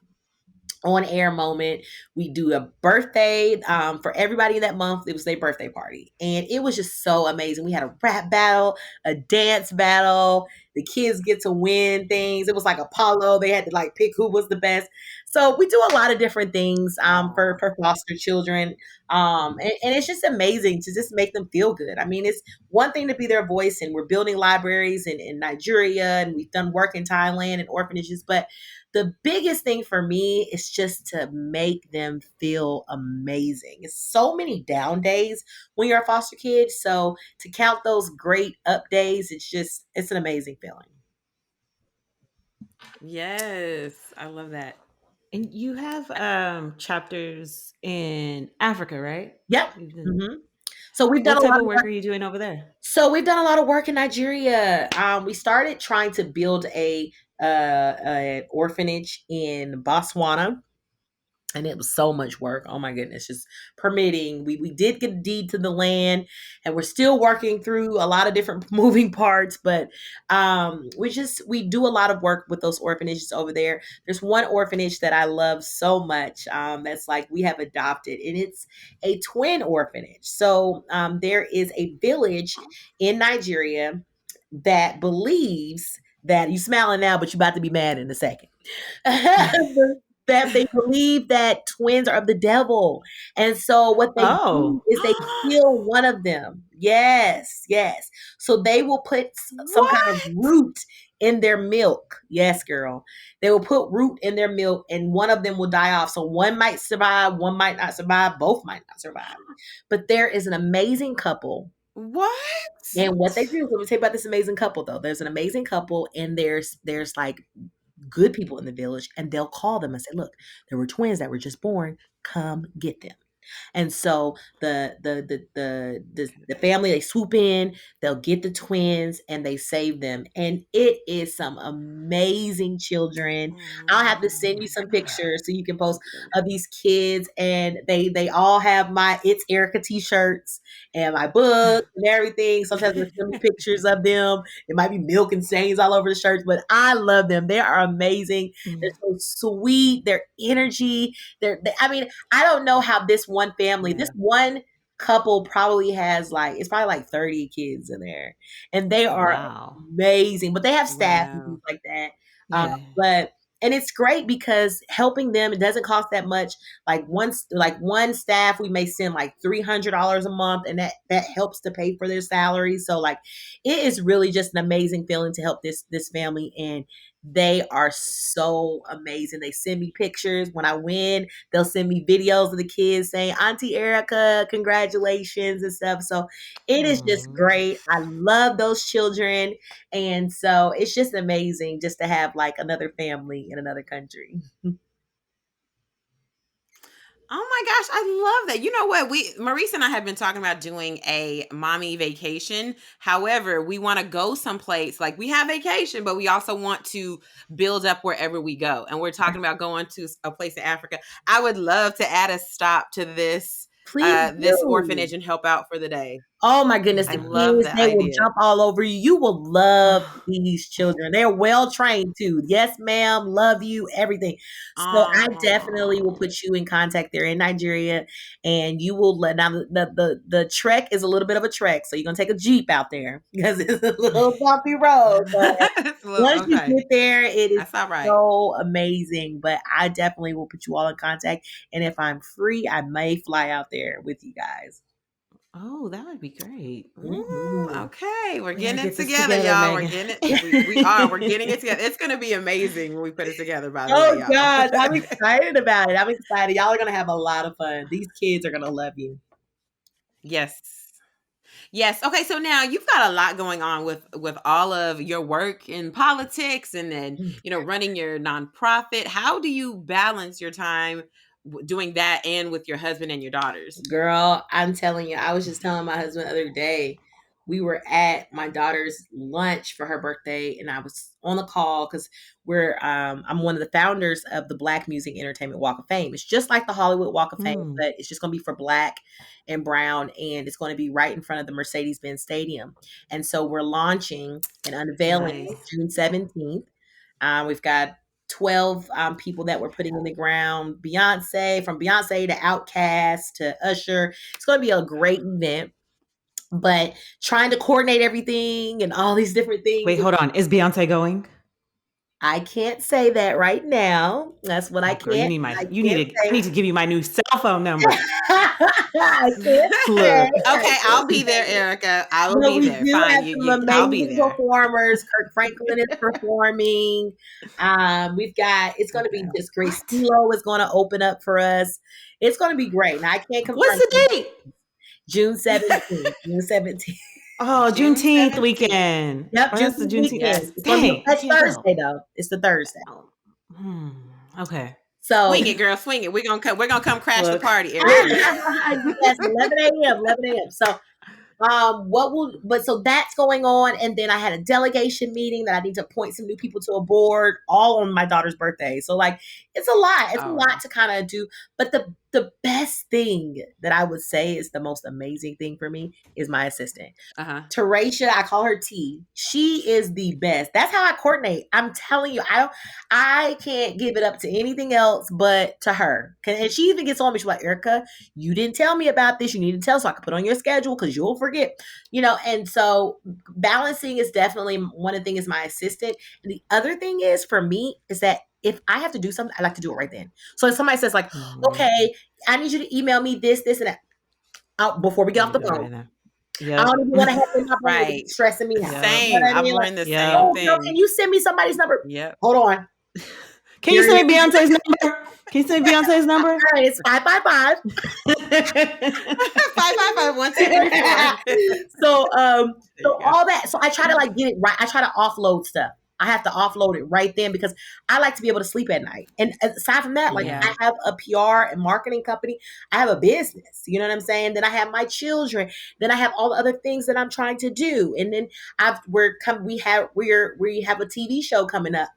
on air moment. We do a birthday for everybody in that month. It was their birthday party, and it was just so amazing. We had a rap battle, a dance battle. The kids get to win things. It was like Apollo. They had to like pick who was the best. So we do a lot of different things Aw. for foster children. And it's just amazing to just make them feel good. I mean, it's one thing to be their voice, and we're building libraries in Nigeria, and we've done work in Thailand and orphanages. But the biggest thing for me is just to make them feel amazing. It's so many down days when you're a foster kid. So to count those great up days, it's an amazing feeling. Yes, I love that. And you have chapters in Africa, right? Yep. You've done- hmm So we've done What a type lot of of work work. are you doing over there? So we've done a lot of work in Nigeria. We started trying to build an orphanage in Botswana, and it was so much work. Oh my goodness, just permitting. We did get a deed to the land, and we're still working through a lot of different moving parts. But we do a lot of work with those orphanages over there. There's one orphanage that I love so much. That's like we have adopted, and it's a twin orphanage. So there is a village in Nigeria that believes that you smiling now, but you're about to be mad in a second. That they believe that twins are of the devil. And so what they do Oh, is they kill one of them. Yes, yes. So they will put some kind of What? root in their milk. Yes, girl. They will put root in their milk and one of them will die off. So one might survive, one might not survive, both might not survive. But there is an amazing couple, What? and what they do, let me tell you about this amazing couple though. There's an amazing couple, and there's like good people in the village, and they'll call them and say, "Look, there were twins that were just born. Come get them." And so the family, they swoop in, they'll get the twins and they save them. And it is some amazing children. I'll have to Oh send you my some God. pictures so you can post of these kids, and they all have my It's Erica t-shirts and my book and everything. Sometimes they send me pictures of them. It might be milk and stains all over the shirts, but I love them. They are amazing. They're mm, so sweet. Their energy. I mean, I don't know how this yeah. one couple probably has like, it's probably like 30 kids in there. And they are Wow. amazing, but they have staff and things Wow. like that. Yeah. But and it's great because helping them, it doesn't cost that much. Like one staff, we may send like $300 a month, and that helps to pay for their salaries. So like, it is really just an amazing feeling to help this family, and they are so amazing. They send me pictures when I win. They'll send me videos of the kids saying, "Auntie Erica, congratulations," and stuff. So it is just Oh. great. I love those children. And so it's just amazing just to have like another family in another country. Oh my gosh, I love that. You know what? Marisa and I have been talking about doing a mommy vacation. However, we want to go someplace. Like we have vacation, but we also want to build up wherever we go. And we're talking about going to a place in Africa. I would love to add a stop to Please this do. orphanage and help out for the day. Oh my goodness, I the love kids, the they will idea. jump all over you. You will love these children. They're well trained too. Yes, ma'am, love you, everything. So I definitely will Oh. put you in contact there in Nigeria, and you will let now the trek is a little bit of a trek. So you're gonna take a Jeep out there because it's a little bumpy road. But once you Okay. get there, it is That's all right. so amazing. But I definitely will put you all in contact. And if I'm free, I may fly out there with you guys. Oh, that would be great. Mhm. Okay, we're We gotta getting it get this together, together, y'all. We're Megan. getting it. We're getting it together. It's gonna be amazing when we put it together. By the way, Oh y'all. gosh, I'm excited about it. I'm excited. Y'all are gonna have a lot of fun. These kids are gonna love you. Yes. Yes. Okay. So now you've got a lot going on with all of your work in politics, and then running your nonprofit. How do you balance your time doing that and with your husband and your daughters? Girl, I'm telling you, I was just telling my husband the other day, we were at my daughter's lunch for her birthday, and I was on the call because I'm one of the founders of the Black Music Entertainment Walk of Fame. It's just like the Hollywood Walk of Fame, Mm, but it's just gonna be for Black and Brown, and it's gonna be right in front of the Mercedes-Benz Stadium. And so we're launching and unveiling Nice. June 17th. We've got 12 people that we're putting in the ground. From Beyonce to Outkast to Usher. It's going to be a great event, but trying to coordinate everything and all these different things. wait, hold on. Is Beyonce going? I can't say that right now. That's what I Oh, girl, you can't. need my I you can't need to I need to give you my new cell phone say. number. I can't say. Look. I Okay, I'll can't be there, say. Erica. I will But be we there. do Fine, have some I'll be amazing there. performers. Kirk Franklin is performing. We've got, it's going to be Okay. just great. What? CeeLo is going to open up for us. It's going to be great. Now, I can't What's confirm the date? June 17th. June 17th. Oh, June Juneteenth 17th. weekend. Yep, Oh, that's the Juneteenth Juneteenth. Yes. weekend. It's going to be Dang, I that can't go. Thursday, though. It's the Thursday. Oh, okay. So, Swing it, girl. Swing it. We're gonna come crash the Look. party, Erica. yes, 11 a.m. 11 a.m. So, so that's going on, and then I had a delegation meeting that I need to appoint some new people to a board, all on my daughter's birthday. So like, it's a lot. It's a Oh, lot to kind of do. But the best thing that I would say is the most amazing thing for me is my assistant. uh-huh. Teresha, I call her T. She is the best. That's how I coordinate. I'm telling you, I can't give it up to anything else but to her. And she even gets on me. She's like, Erica, you didn't tell me about this. You need to tell so I can put on your schedule because you'll forget. And so balancing is definitely one of the things is my assistant. And the other thing is for me is that if I have to do something, I like to do it right then. So if somebody says like, okay, I need you to email me this, and that before we get off You the do it phone. right now. I Yep. don't even want to have it in my brain. Right. It's stressing me out. Yep. You know Same. what I I've mean? Like, learned the Yep. same oh, girl, can thing. you send me somebody's number? Yep. Hold on. Can you Here send it me is. Beyonce's number? Can you send me Beyonce's number? All right, it's 555. 555 1234. So There you go. all that. So I try to like get it right. I try to offload stuff. I have to offload it right then because I like to be able to sleep at night. And aside from that, like Yeah. I have a PR and marketing company. I have a business. You know what I'm saying? Then I have my children. Then I have all the other things that I'm trying to do. And then we have a TV show coming up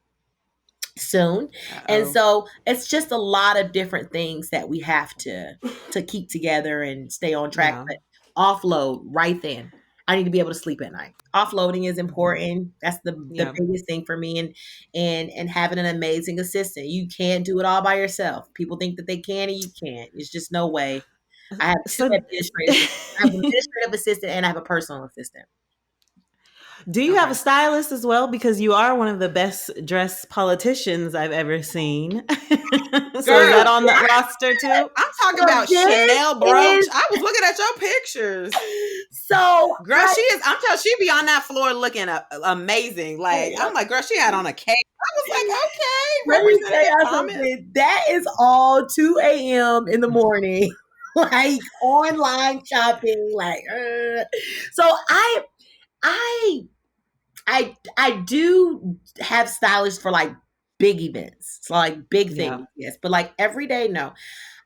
soon. And Uh-oh. so it's just a lot of different things that we have to keep together and stay on track. Yeah. But offload right then. I need to be able to sleep at night. Offloading is important. That's the Yeah. biggest thing for me, and having an amazing assistant. You can't do it all by yourself. People think that they can and you can't. It's just no way. I have two So administrators. I have an administrative assistant and I have a personal assistant. do you have Okay. a stylist as well? Because you are one of the best dressed politicians I've ever seen. So is that Girl, on the roster too? I'm talking So about this Chanel brooch. is I was looking at your pictures. so Girl, I'm telling she be on that floor looking amazing. Like, I'm like, girl, she had on a cape. I was like, okay, let me tell Representative y'all Thomas. something. That is all 2 a.m. in the morning, like online shopping. Like, so I do have stylists for like big events, so like big Yeah. things, yes. But like every day, no.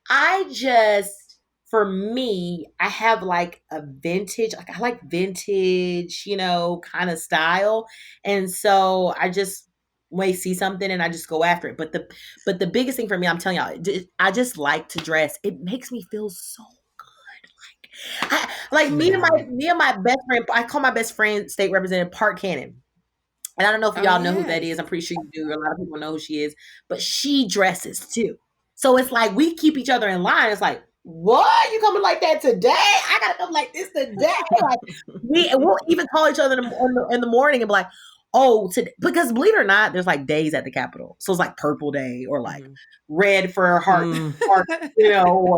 I just, for me, I have like a vintage, like I like vintage, kind of style. And so I just may see something and I just go after it. But the biggest thing for me, I'm telling y'all, I just like to dress. It makes me feel so good. Like me and Yeah. my best friend, I call my best friend State Representative Park Cannon. And I don't know if Oh, y'all know who that yes. is. I'm pretty sure you do. A lot of people know who she is, but she dresses too. So it's like we keep each other in line. It's like, what? You coming like that today? I gotta come like this today. Like we'll even call each other in the morning and be like, oh, today, because believe it or not, there's like days at the Capitol. So it's like Purple Day or like red for heart, or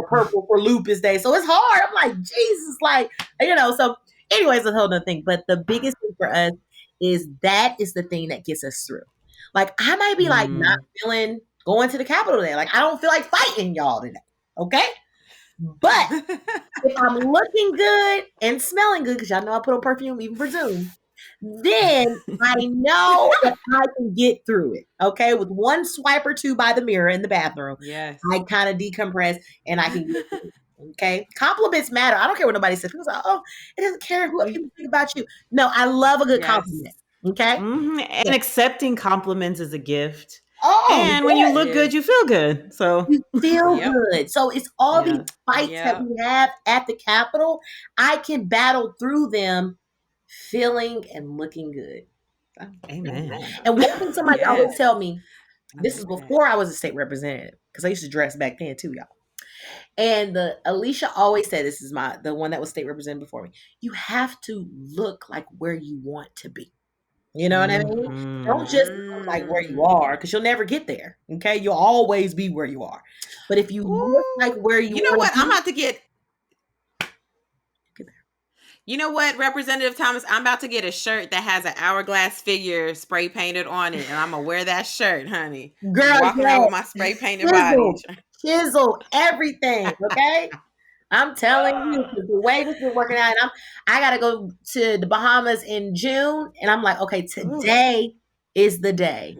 purple for Lupus Day. So it's hard. I'm like, Jesus, like, so anyways, a whole other thing. But the biggest thing for us is that is the thing that gets us through. Like I might be like not feeling going to the Capitol today. Like I don't feel like fighting y'all today. Okay. But if I'm looking good and smelling good, because y'all know I put on perfume even for Zoom, then I know that I can get through it. Okay. With one swipe or two by the mirror in the bathroom, Yes. I kind of decompress and I can get through it. Okay. Compliments matter. I don't care what nobody says. People say, oh, it doesn't care what people think about you. No, I love a good compliment. Okay. And accepting compliments is a gift. Oh, And when you look good, you feel good. So you feel good. So it's all these fights that we have at the Capitol. I can battle through them feeling and looking good. Amen. And one thing somebody always Yes. tell me, I this like is that. before I was a state representative, because I used to dress back then too, y'all. And Alicia always said, this is the one that was state representative before me. You have to look like where you want to be. You know what I mean? Don't just look like where you are, because you'll never get there. Okay, you'll always be where you are. But if you look like where you You know want what? to I'm be, about to get. You know what, Representative Thomas? I'm about to get a shirt that has an hourglass figure spray painted on it, and I'm gonna wear that shirt, honey. girl, Walk around with my spray painted body. chisel, everything. Okay. I'm telling you, 'cause the way this is working out, and I gotta go to the Bahamas in June, and I'm like, okay, today is the day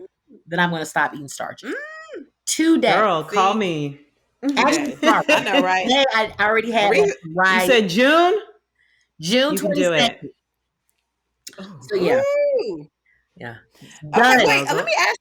that I'm gonna stop eating starches. Today, Girl, call See? me. actually, Yes, tomorrow. I know, right? Today, I already had We, that You right. said June? June You can do 22nd. it. Oh, So yeah, ooh. yeah, it's Okay, done. wait. girl, Let go. me ask.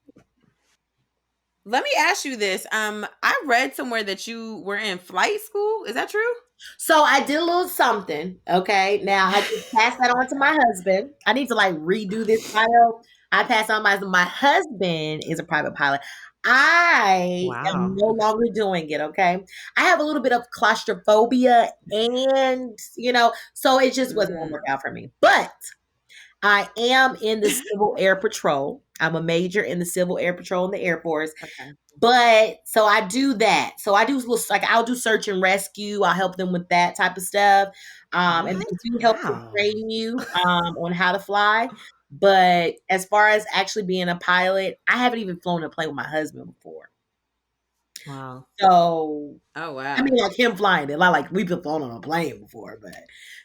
Let me ask you this. I read somewhere that you were in flight school. Is that true? So I did a little something. Okay. Now I just passed that on to my husband. I need to like redo this bio. I passed on my husband is a private pilot. I am Wow. no longer doing it. Okay. I have a little bit of claustrophobia and so it just wasn't gonna work out for me. But I am in the Civil Air Patrol. I'm a major in the Civil Air Patrol in the Air Force. Okay. But so I do that. So I do little, like I'll do search and rescue. I'll help them with that type of stuff. And What? they do help to Wow. train you on how to fly. But as far as actually being a pilot, I haven't even flown a plane with my husband before. Wow. So Oh I wow. mean, like him flying it, not like we've been flown on a plane before, but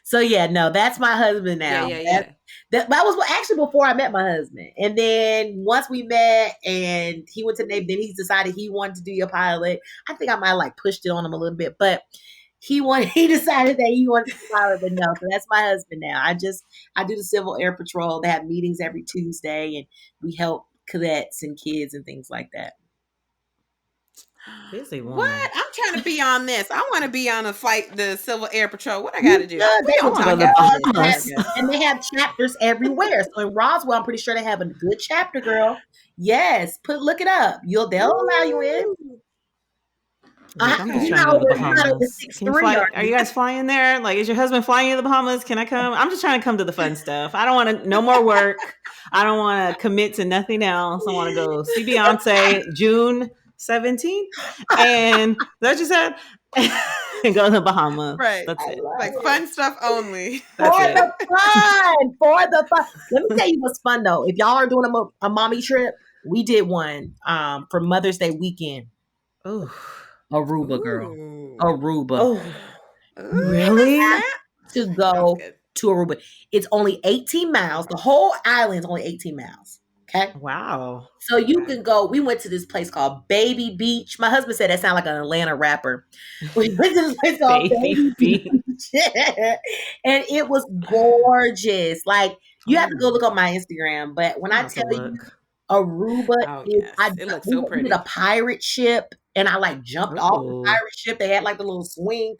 so yeah, no, that's my husband Yeah, now. yeah, yeah. That was actually before I met my husband, and then once we met and he went to Navy, then he decided he wanted to be a pilot. I think I might have like pushed it on him a little bit, but he decided that he wanted to be a pilot, but no, so that's my husband now. I do the Civil Air Patrol. They have meetings every Tuesday, and we help cadets and kids and things like that. Busy woman. What? I'm trying to be on this. I want to be on a flight, the Civil Air Patrol. What I got You to do? should. We They I gonna will want to go talk to the after pause this. that, Bahamas. Okay. and they have chapters everywhere. So in Roswell, I'm pretty sure they have a good chapter, girl. Yes, look it up. They'll allow you in. Ooh, Look, I'm just okay. trying to go to the You're not over Bahamas. Can you 6'3", fly? are Are you? you guys flying there? Like, is your husband flying you to the Bahamas? Can I come? I'm just trying to come to the fun stuff. I don't want to, no more work. I don't want to commit to nothing else. I want to go see Beyonce June 17th. And that's what you said? And go to the Bahamas. Right. That's I it. Like love it. fun stuff only. That's For it. the fun, for the fun. Let me tell you what's fun though. If y'all are doing a mommy trip, we did one for Mother's Day weekend. Oh, Aruba, girl. Ooh. Aruba. oh, You really? have to Sounds go good. to Aruba. It's only 18 miles. The whole island is only 18 miles. Okay. Wow. So you Okay. can go. We went to this place called Baby Beach. My husband said that sounded like an Atlanta rapper. We went to this place called Baby Baby feet. Beach, and it was gorgeous. Like you have to go Oh, look on my Instagram. But when I'm I about to tell you, look. Aruba Oh is, yes, it looks so we did a pretty. pirate ship, and I like jumped off the Oh, pirate ship. They had like the little swing.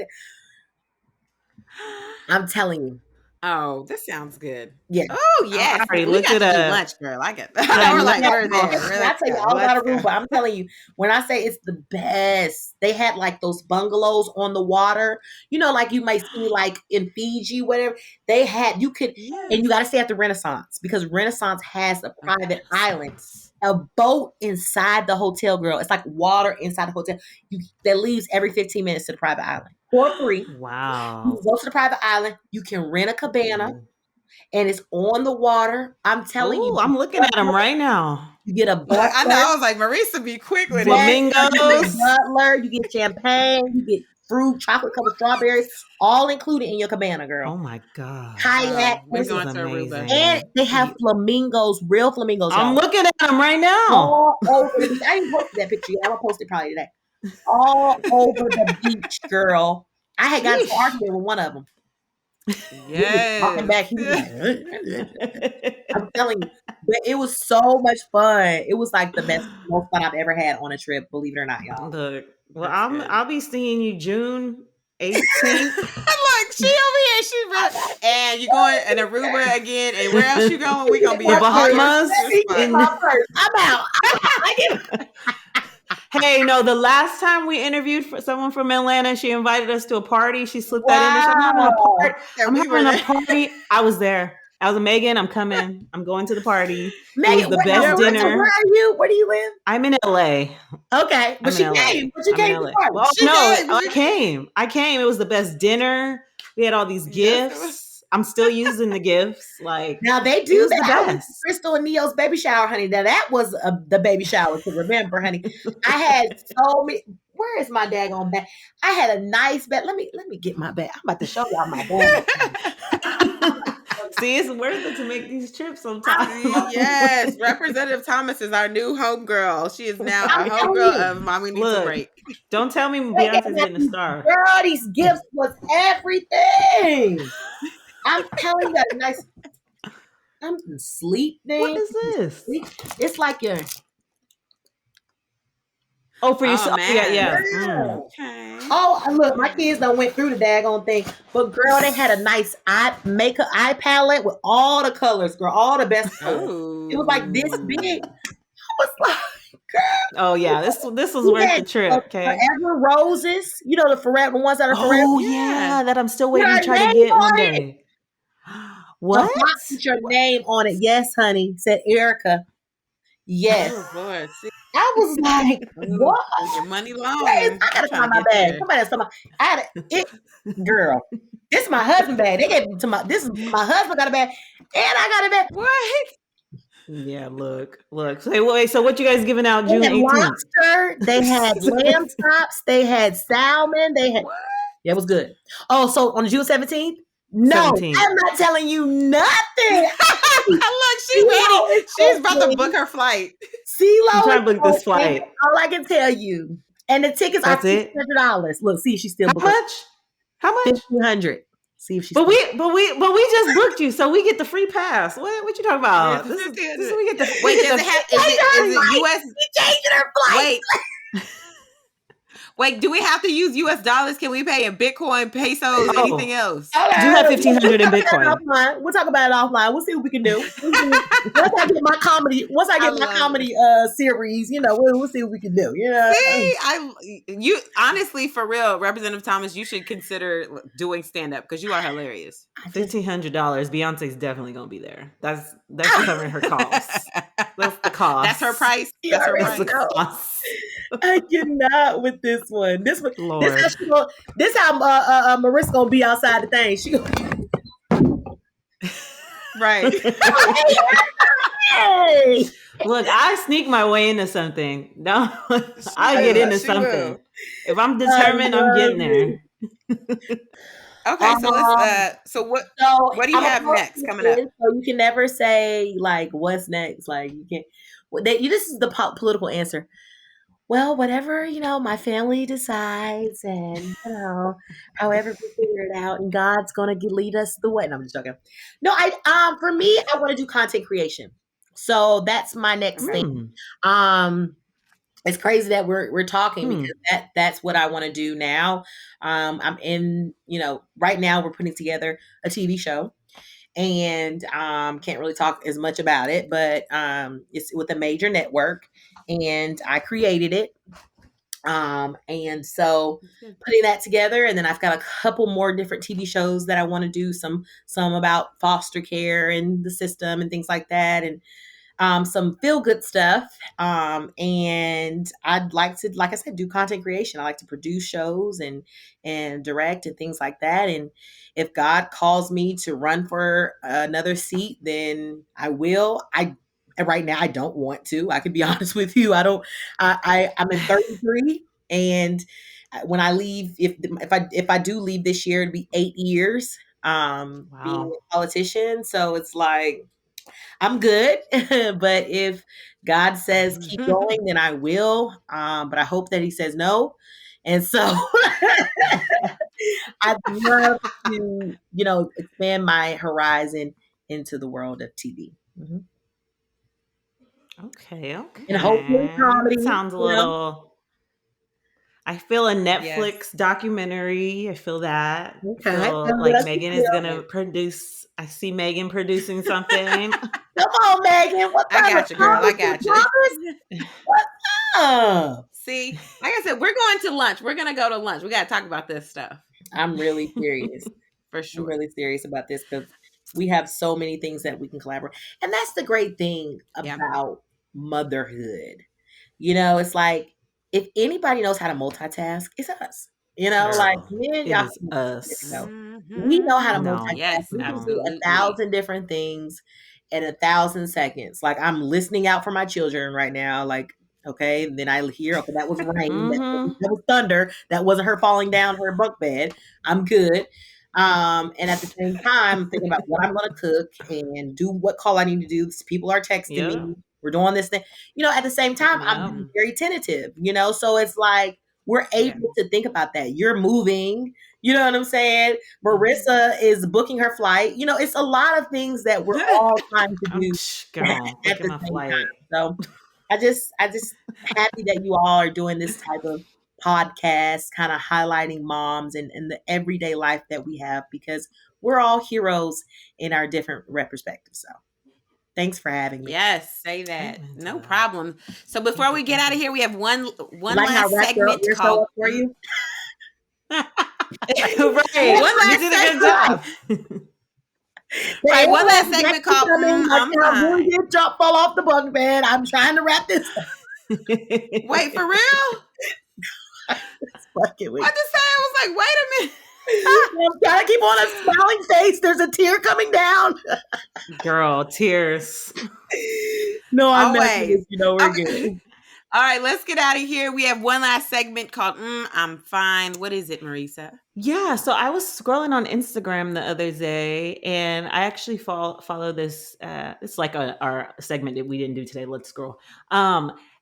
I'm telling you, Oh, this sounds good. yeah. Oh I yes, already we looked got it to do up. lunch, girl. I get. I We're know. like, we're there. When I Let's tell you go. all about Let's go. Aruba, I'm telling you, when I say it's the best, they had like those bungalows on the water, like you might see like in Fiji, whatever. They had, you could, and you Yes. got to stay at the Renaissance because Renaissance has a A private island, Renaissance. a boat inside the hotel, girl. It's like water inside the hotel. That leaves every 15 minutes to the private island for free. You Wow. can go to the private island. You can rent a cabana, Ooh. and it's on the water. I'm telling you, Ooh, I'm looking at them right now. you get a Look, I know. butler. I was like, Marisa, be quick with it. Yes, girl, you get a Flamingos. butler, you get champagne, you get fruit, chocolate covered strawberries, all included in your cabana, Oh girl. my gosh. Kayak, Oh, we're This is going to Aruba. and amazing. they have flamingos, real flamingos, I'm y'all. looking at them right now. All over the beach. I didn't post that picture yet. I'm gonna post it probably today. All over the beach, girl. I had gotten into an Sheesh. argument with one of them. He was talking Yes. back. He was like, I'm telling you. But it was so much fun. It was like the most fun I've ever had on a trip, believe it or not, y'all. Look, well, That's good. I'll be seeing you June 18th. Look, she over here. She really, and you going and Aruba again, and where else you going? We gonna be The at all your Bahamas. Let me get spots. my purse. I'm out. I get Hey, no, the last time we interviewed for someone from Atlanta, she invited us to a party. She slipped that in there. So I'm having a wow. party. And I'm we were having a there. party. I was there. I was Megan. I'm coming. I'm going to the party. Megan, it was the best dinner. Where are you? Where do you live? I'm in LA. Okay, but I'm she in LA. came. But she I'm in came to LA. the party. Well, She no, came. I came. I came. It was the best dinner. We had all these Yes, it gifts. was. I'm still using the gifts. Like, Now they it do was that. the I went to best. Crystal and Neo's baby shower, honey. Now that was the baby shower to remember, honey. I had so many. Where is my daggone bag? I had a nice bag. Let me get my bag. I'm about to show y'all my bag. See, it's worth it to make these trips sometimes. Yes, Representative Thomas is our new homegirl. She is now I'm a telling homegirl you. of Mommy Needs a Look, Break. don't tell me They gave Beyonce's me getting a star. Girl, these gifts was everything. I'm telling you, nice. I'm sleep thing. What is this? It's like your. Oh, for Oh, yourself? man. Yeah. Okay. Oh, look, my kids done went through the daggone thing. But girl, they had a nice eye palette with all the colors, girl, all the best colors. It was like this big. I was like, girl. Oh yeah, this was We worth had, the trip. Okay. Forever roses. You know the ones that are forever. Oh Yeah. yeah, that I'm still With waiting our to try to name get one on it. day. A What? box with your name on it. Yes, honey, said Erica. Yes. Oh, Lord. See, I was like, what? your money long. I gotta I'm trying find my to get bag. there. Somebody else talking about I had it. Girl, this is my husband bag. They gave it to this is my husband got a bag, and I got a bag. What? Yeah, look. So wait, so what you guys giving out They June had 18th? lobster. They had lamb chops. They had salmon. They had. What? Yeah, it was good. Oh, so on June 17th? No, 17th. I'm not telling you nothing. Look, she's ready. She's about to book her flight. I'm trying CeeLo to book this flight. all I can tell you. And the tickets That's are it? $600. Look, see if she's still How booking. much? How much? $1,500. See if she's But we just booked you, so we get the free pass. What you talking about? Yeah, This $1,500. is we get the Wait, we get does the it have? Is it U.S.? She changing her flight. Wait, do we have to use U.S. dollars? Can we pay in Bitcoin, pesos, No. anything else? Do have 1,500 in Bitcoin. We'll talk about it offline. We'll see what we can do. Once I get my comedy series, we'll see what we can do. See, you honestly, for real, Representative Thomas, you should consider doing stand up because you are hilarious. $1,500. Beyonce's definitely gonna be there. That's covering her costs. That's the cost. That's her price. That's her the price. cost. I cannot with this one. This Lord. This how Marisa gonna be outside the thing. She right. Hey. Look, I sneak my way into something. No, I get into something. Will. If I'm determined, I'm getting there. Okay, so let's. So what do you have next coming up? So you can never say like what's next. Like you can't. This is the political answer. Well, whatever my family decides, and however we figure it out, and God's gonna lead us the way. No, I'm just joking. No, for me, I want to do content creation. So that's my next thing. It's crazy that we're talking because that's what I want to do now. I'm in, right now we're putting together a TV show, and can't really talk as much about it, but it's with a major network, and I created it. And so putting that together, and then I've got a couple more different TV shows that I want to do, some about foster care and the system and things like that, and some feel good stuff. And I'd like to, like I said, do content creation. I like to produce shows and direct and things like that. And if God calls me to run for another seat, then I will. Right now I don't want to. I can be honest with you. I'm in 33, and when I leave, if I do leave this year, it'll be 8 years being a politician. So it's like I'm good, but if God says keep going, then I will. But I hope that He says no, and so I'd love to, expand my horizon into the world of TV. Mm-hmm. Okay. And hopefully comedy. Sounds a little. I feel a Netflix documentary. I feel that. Okay. I feel like Megan is gonna produce. I see Megan producing something. Come on, Megan. I got you, girl. I got you. What's up? See, like I said, we're going to lunch. We're gonna go to lunch. We gotta talk about this stuff. I'm really serious. For sure. I'm really serious about this because We have so many things that we can collaborate. And that's the great thing Yeah. about motherhood. You know, it's like if anybody knows how to multitask, it's us. You know, like Girl, men, it y'all is can, you us. know, we know how to Mhm. No, multitask. Yes, We can no. do a absolutely. thousand different things in 1,000 seconds. Like I'm listening out for my children right now. Like, okay, then I hear, okay, that was rain, Mm-hmm. that was thunder, that wasn't her falling down her bunk bed. I'm good. And at the same time, thinking about what I'm going to cook and do what call I need to do. People are texting Yep. me. We're doing this thing. You know, at the same time, I'm Yep. being very tentative. You know, so it's like we're Yeah. able to think about that. You're moving. You know what I'm saying? Mhm. Marissa is booking her flight. You know, it's a lot of things that we're all trying to I'm do girl, at booking the my same flight. time. So I just happy that you all are doing this type of podcast, kind of highlighting moms and the everyday life that we have because we're all heroes in our different perspectives. So thanks for having me. Yes, say that. Amen to No that. problem. So Thank before you. we get Thank out of you. here, we have one You one like how I last wrapped segment your show called up for you? Right. one You last did a good segment. job. The Right, one last airline segment is called coming. My I'm child really fine. did jump, fall off the bunk bed. I'm trying to wrap this up. Wait, for real? Fucking What week. to say? I was like, wait a minute. I'm trying to keep on a smiling face. There's a tear coming down. Girl, tears. No, I'm messing Always. with you. No, we're Okay. good. All right, let's get out of here. We have one last segment called I'm fine. What is it, Marisa? Yeah, so I was scrolling on Instagram the other day, and I actually follow this. It's like our segment that we didn't do today. Let's scroll.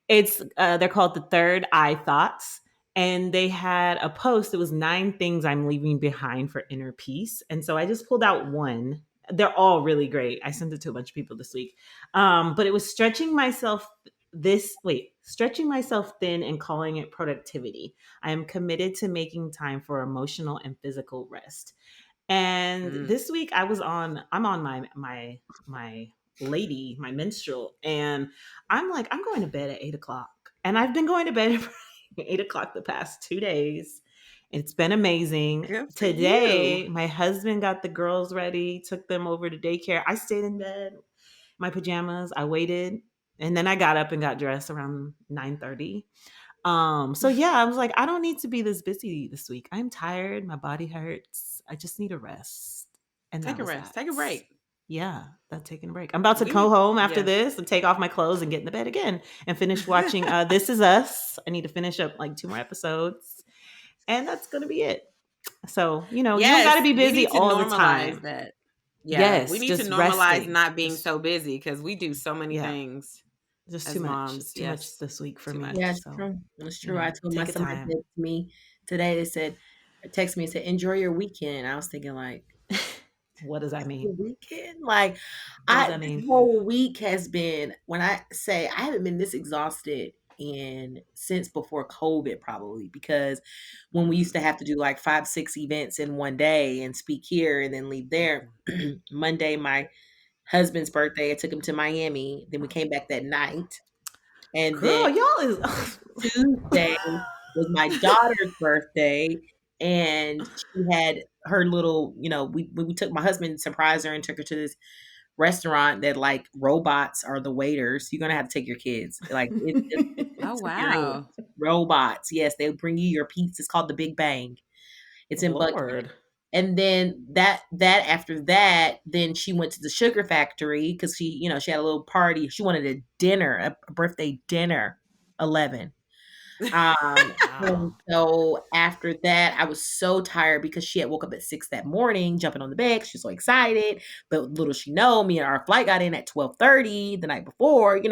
It's they're called the Third Eye Thoughts, and they had a post. It was 9 things I'm leaving behind for inner peace, and so I just pulled out one. They're all really great. I sent it to a bunch of people this week, but it was stretching myself thin and calling it productivity. I am committed to making time for emotional and physical rest. And Mm. this week I'm on my menstrual, and I'm like, I'm going to bed at 8 o'clock. And I've been going to bed at 8 o'clock the past 2 days. It's been amazing. Good for you. Today, my husband got the girls ready, took them over to daycare. I stayed in bed, my pajamas. I waited, and then I got up and got dressed around 9:30. So yeah, I was like, I don't need to be this busy this week. I'm tired. My body hurts. I just need a rest. And that Take a was rest. that. Take a break. Yeah, that taking a break. I'm about to We go need, home after yeah. this and take off my clothes and get in the bed again and finish watching This Is Us. I need to finish up like 2 more episodes. And that's gonna be it. So, you don't gotta Yes, be we busy need to all the normalize time. that. Yeah, we Yes, need to just normalize resting. not being Just so busy because we do so many yeah, things just too as much. moms. It's too much Yes, this week for too me. Yeah, much. it's So, true. It's true. I told my take a somebody time. said to me today, they said, text me and said, enjoy your weekend. I was thinking like, What does that the mean? weekend? Like What does I that this mean? whole week has been when I say I haven't been this exhausted in since before COVID probably because when we used to have to do like 5, 6 events in one day and speak here and then leave there. Monday, my husband's birthday, I took him to Miami. Then we came back that night. And then Girl, y'all is Tuesday was my daughter's birthday, and she had her little, we took my husband surprised her and took her to this restaurant that like robots are the waiters. You're gonna have to take your kids. Like it's an Oh experience. wow. Robots, yes, they bring you your pizza. It's called the Big Bang. It's in Buckhead. Lord. And then that after that, then she went to the sugar factory because she had a little party. She wanted a dinner, a birthday dinner, 11. And Wow. so after that, I was so tired because she had woke up at 6 that morning, jumping on the bed. She was so excited. But little she know, me and our flight got in at 12:30 the night before.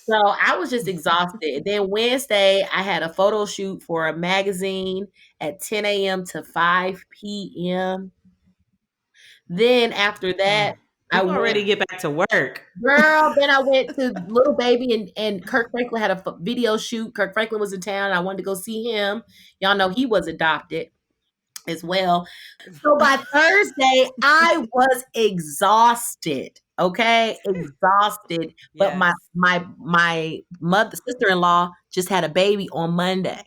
So I was just exhausted. Then Wednesday, I had a photo shoot for a magazine at 10 a.m. to 5 p.m. Then after that, I People are went, ready to get back to work. girl. Then I went to Little Baby and Kirk Franklin had a video shoot. Kirk Franklin was in town. I wanted to go see him. Y'all know he was adopted as well. So by Thursday, I was exhausted. Okay, exhausted. But my Yes. my my mother sister in law just had a baby on Monday.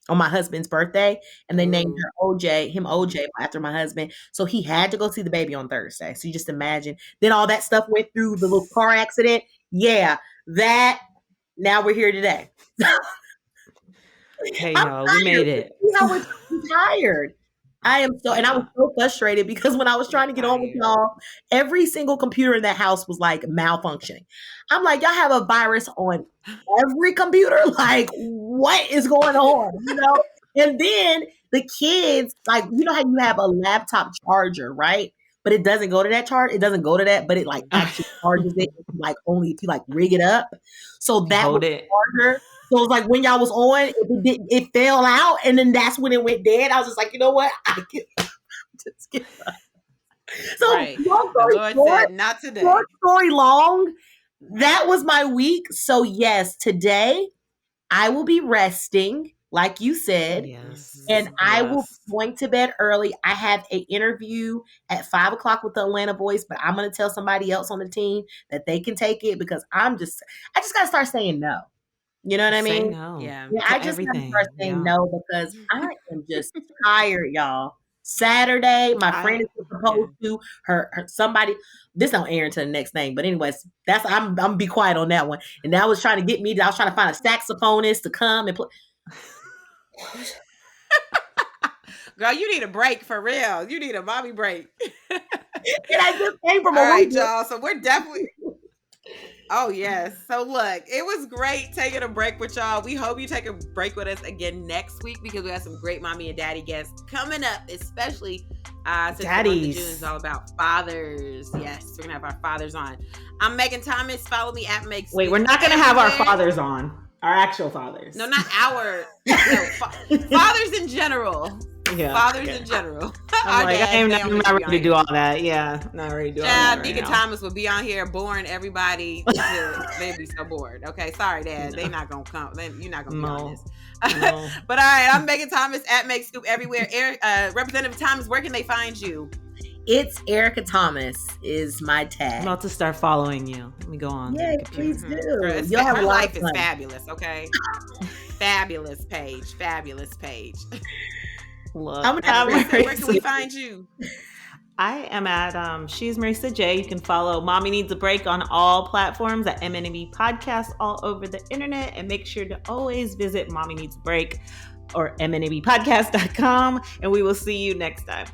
on my husband's birthday, and they named Ooh. her OJ after my husband. So he had to go see the baby on Thursday. So you just imagine. Then all that stuff went through the little car accident. Yeah, that. Now we're here today. Hey, I'm no, we made it. See how I'm tired. I am so, and I was so frustrated because when I was trying to get on with Tired. y'all, every single computer in that house was like malfunctioning. I'm like, y'all have a virus on every computer. Like, what is going on? You know? And then the kids, like, you know how you have a laptop charger, right? But it doesn't go to that charge. It doesn't go to that, but it like actually charges it. Like only if you like rig it up. So that Hold was it. charger. So it's like when y'all was on, it fell out, and then that's when it went dead. I was just like, you know what? I can just give up. So Right. long The story Lord short, said, not today. short story long, that was my week. So yes, today I will be resting, like you said, Yes. and I will Yes. be going to bed early. I have an interview at 5:00 with the Atlanta Boys, but I'm going to tell somebody else on the team that they can take it because I just got to start saying no. You know what I Say mean? no. Yeah. Yeah, To I just gotta everything. start saying Yeah. no because I am just tired, y'all. Saturday, my friend is supposed to her somebody. This don't air until the next thing, but anyways, that's I'm gonna be quiet on that one. And that was trying to get me. I was trying to find a saxophonist to come and play. Girl, you need a break for real. You need a mommy break. And I just came from All a right, week. y'all. So we're definitely. Oh, yes. So look, it was great taking a break with y'all. We hope you take a break with us again next week because we have some great mommy and daddy guests coming up, especially since the month of June is all about fathers. Yes, we're going to have our fathers on. I'm Megan Thomas. Follow me at Meg. Wait, we're not going to have our fathers on. Our actual fathers. No, not our. No, fathers in general. Yeah. Fathers in general. I'm like, I'm not ready to do all that. Yeah, not ready to do all that. Deacon Thomas would be on here boring everybody. They'd be so bored. Okay, sorry, Dad. They're not gonna come. You're not gonna be on this. No. But all right, I'm Megan Thomas at Meg Scoop everywhere. Representative Thomas, where can they find you? It's Erica Thomas is my tag. I'm about to start following you. Let me go on. Yeah, please do. Her life is fabulous. Okay, fabulous page. Look, where can we find you? I am at She's Marisa J. You can follow Mommy Needs a Break on all platforms at MNB Podcast all over the internet. And make sure to always visit Mommy Needs a Break or MNBpodcast.com. And we will see you next time.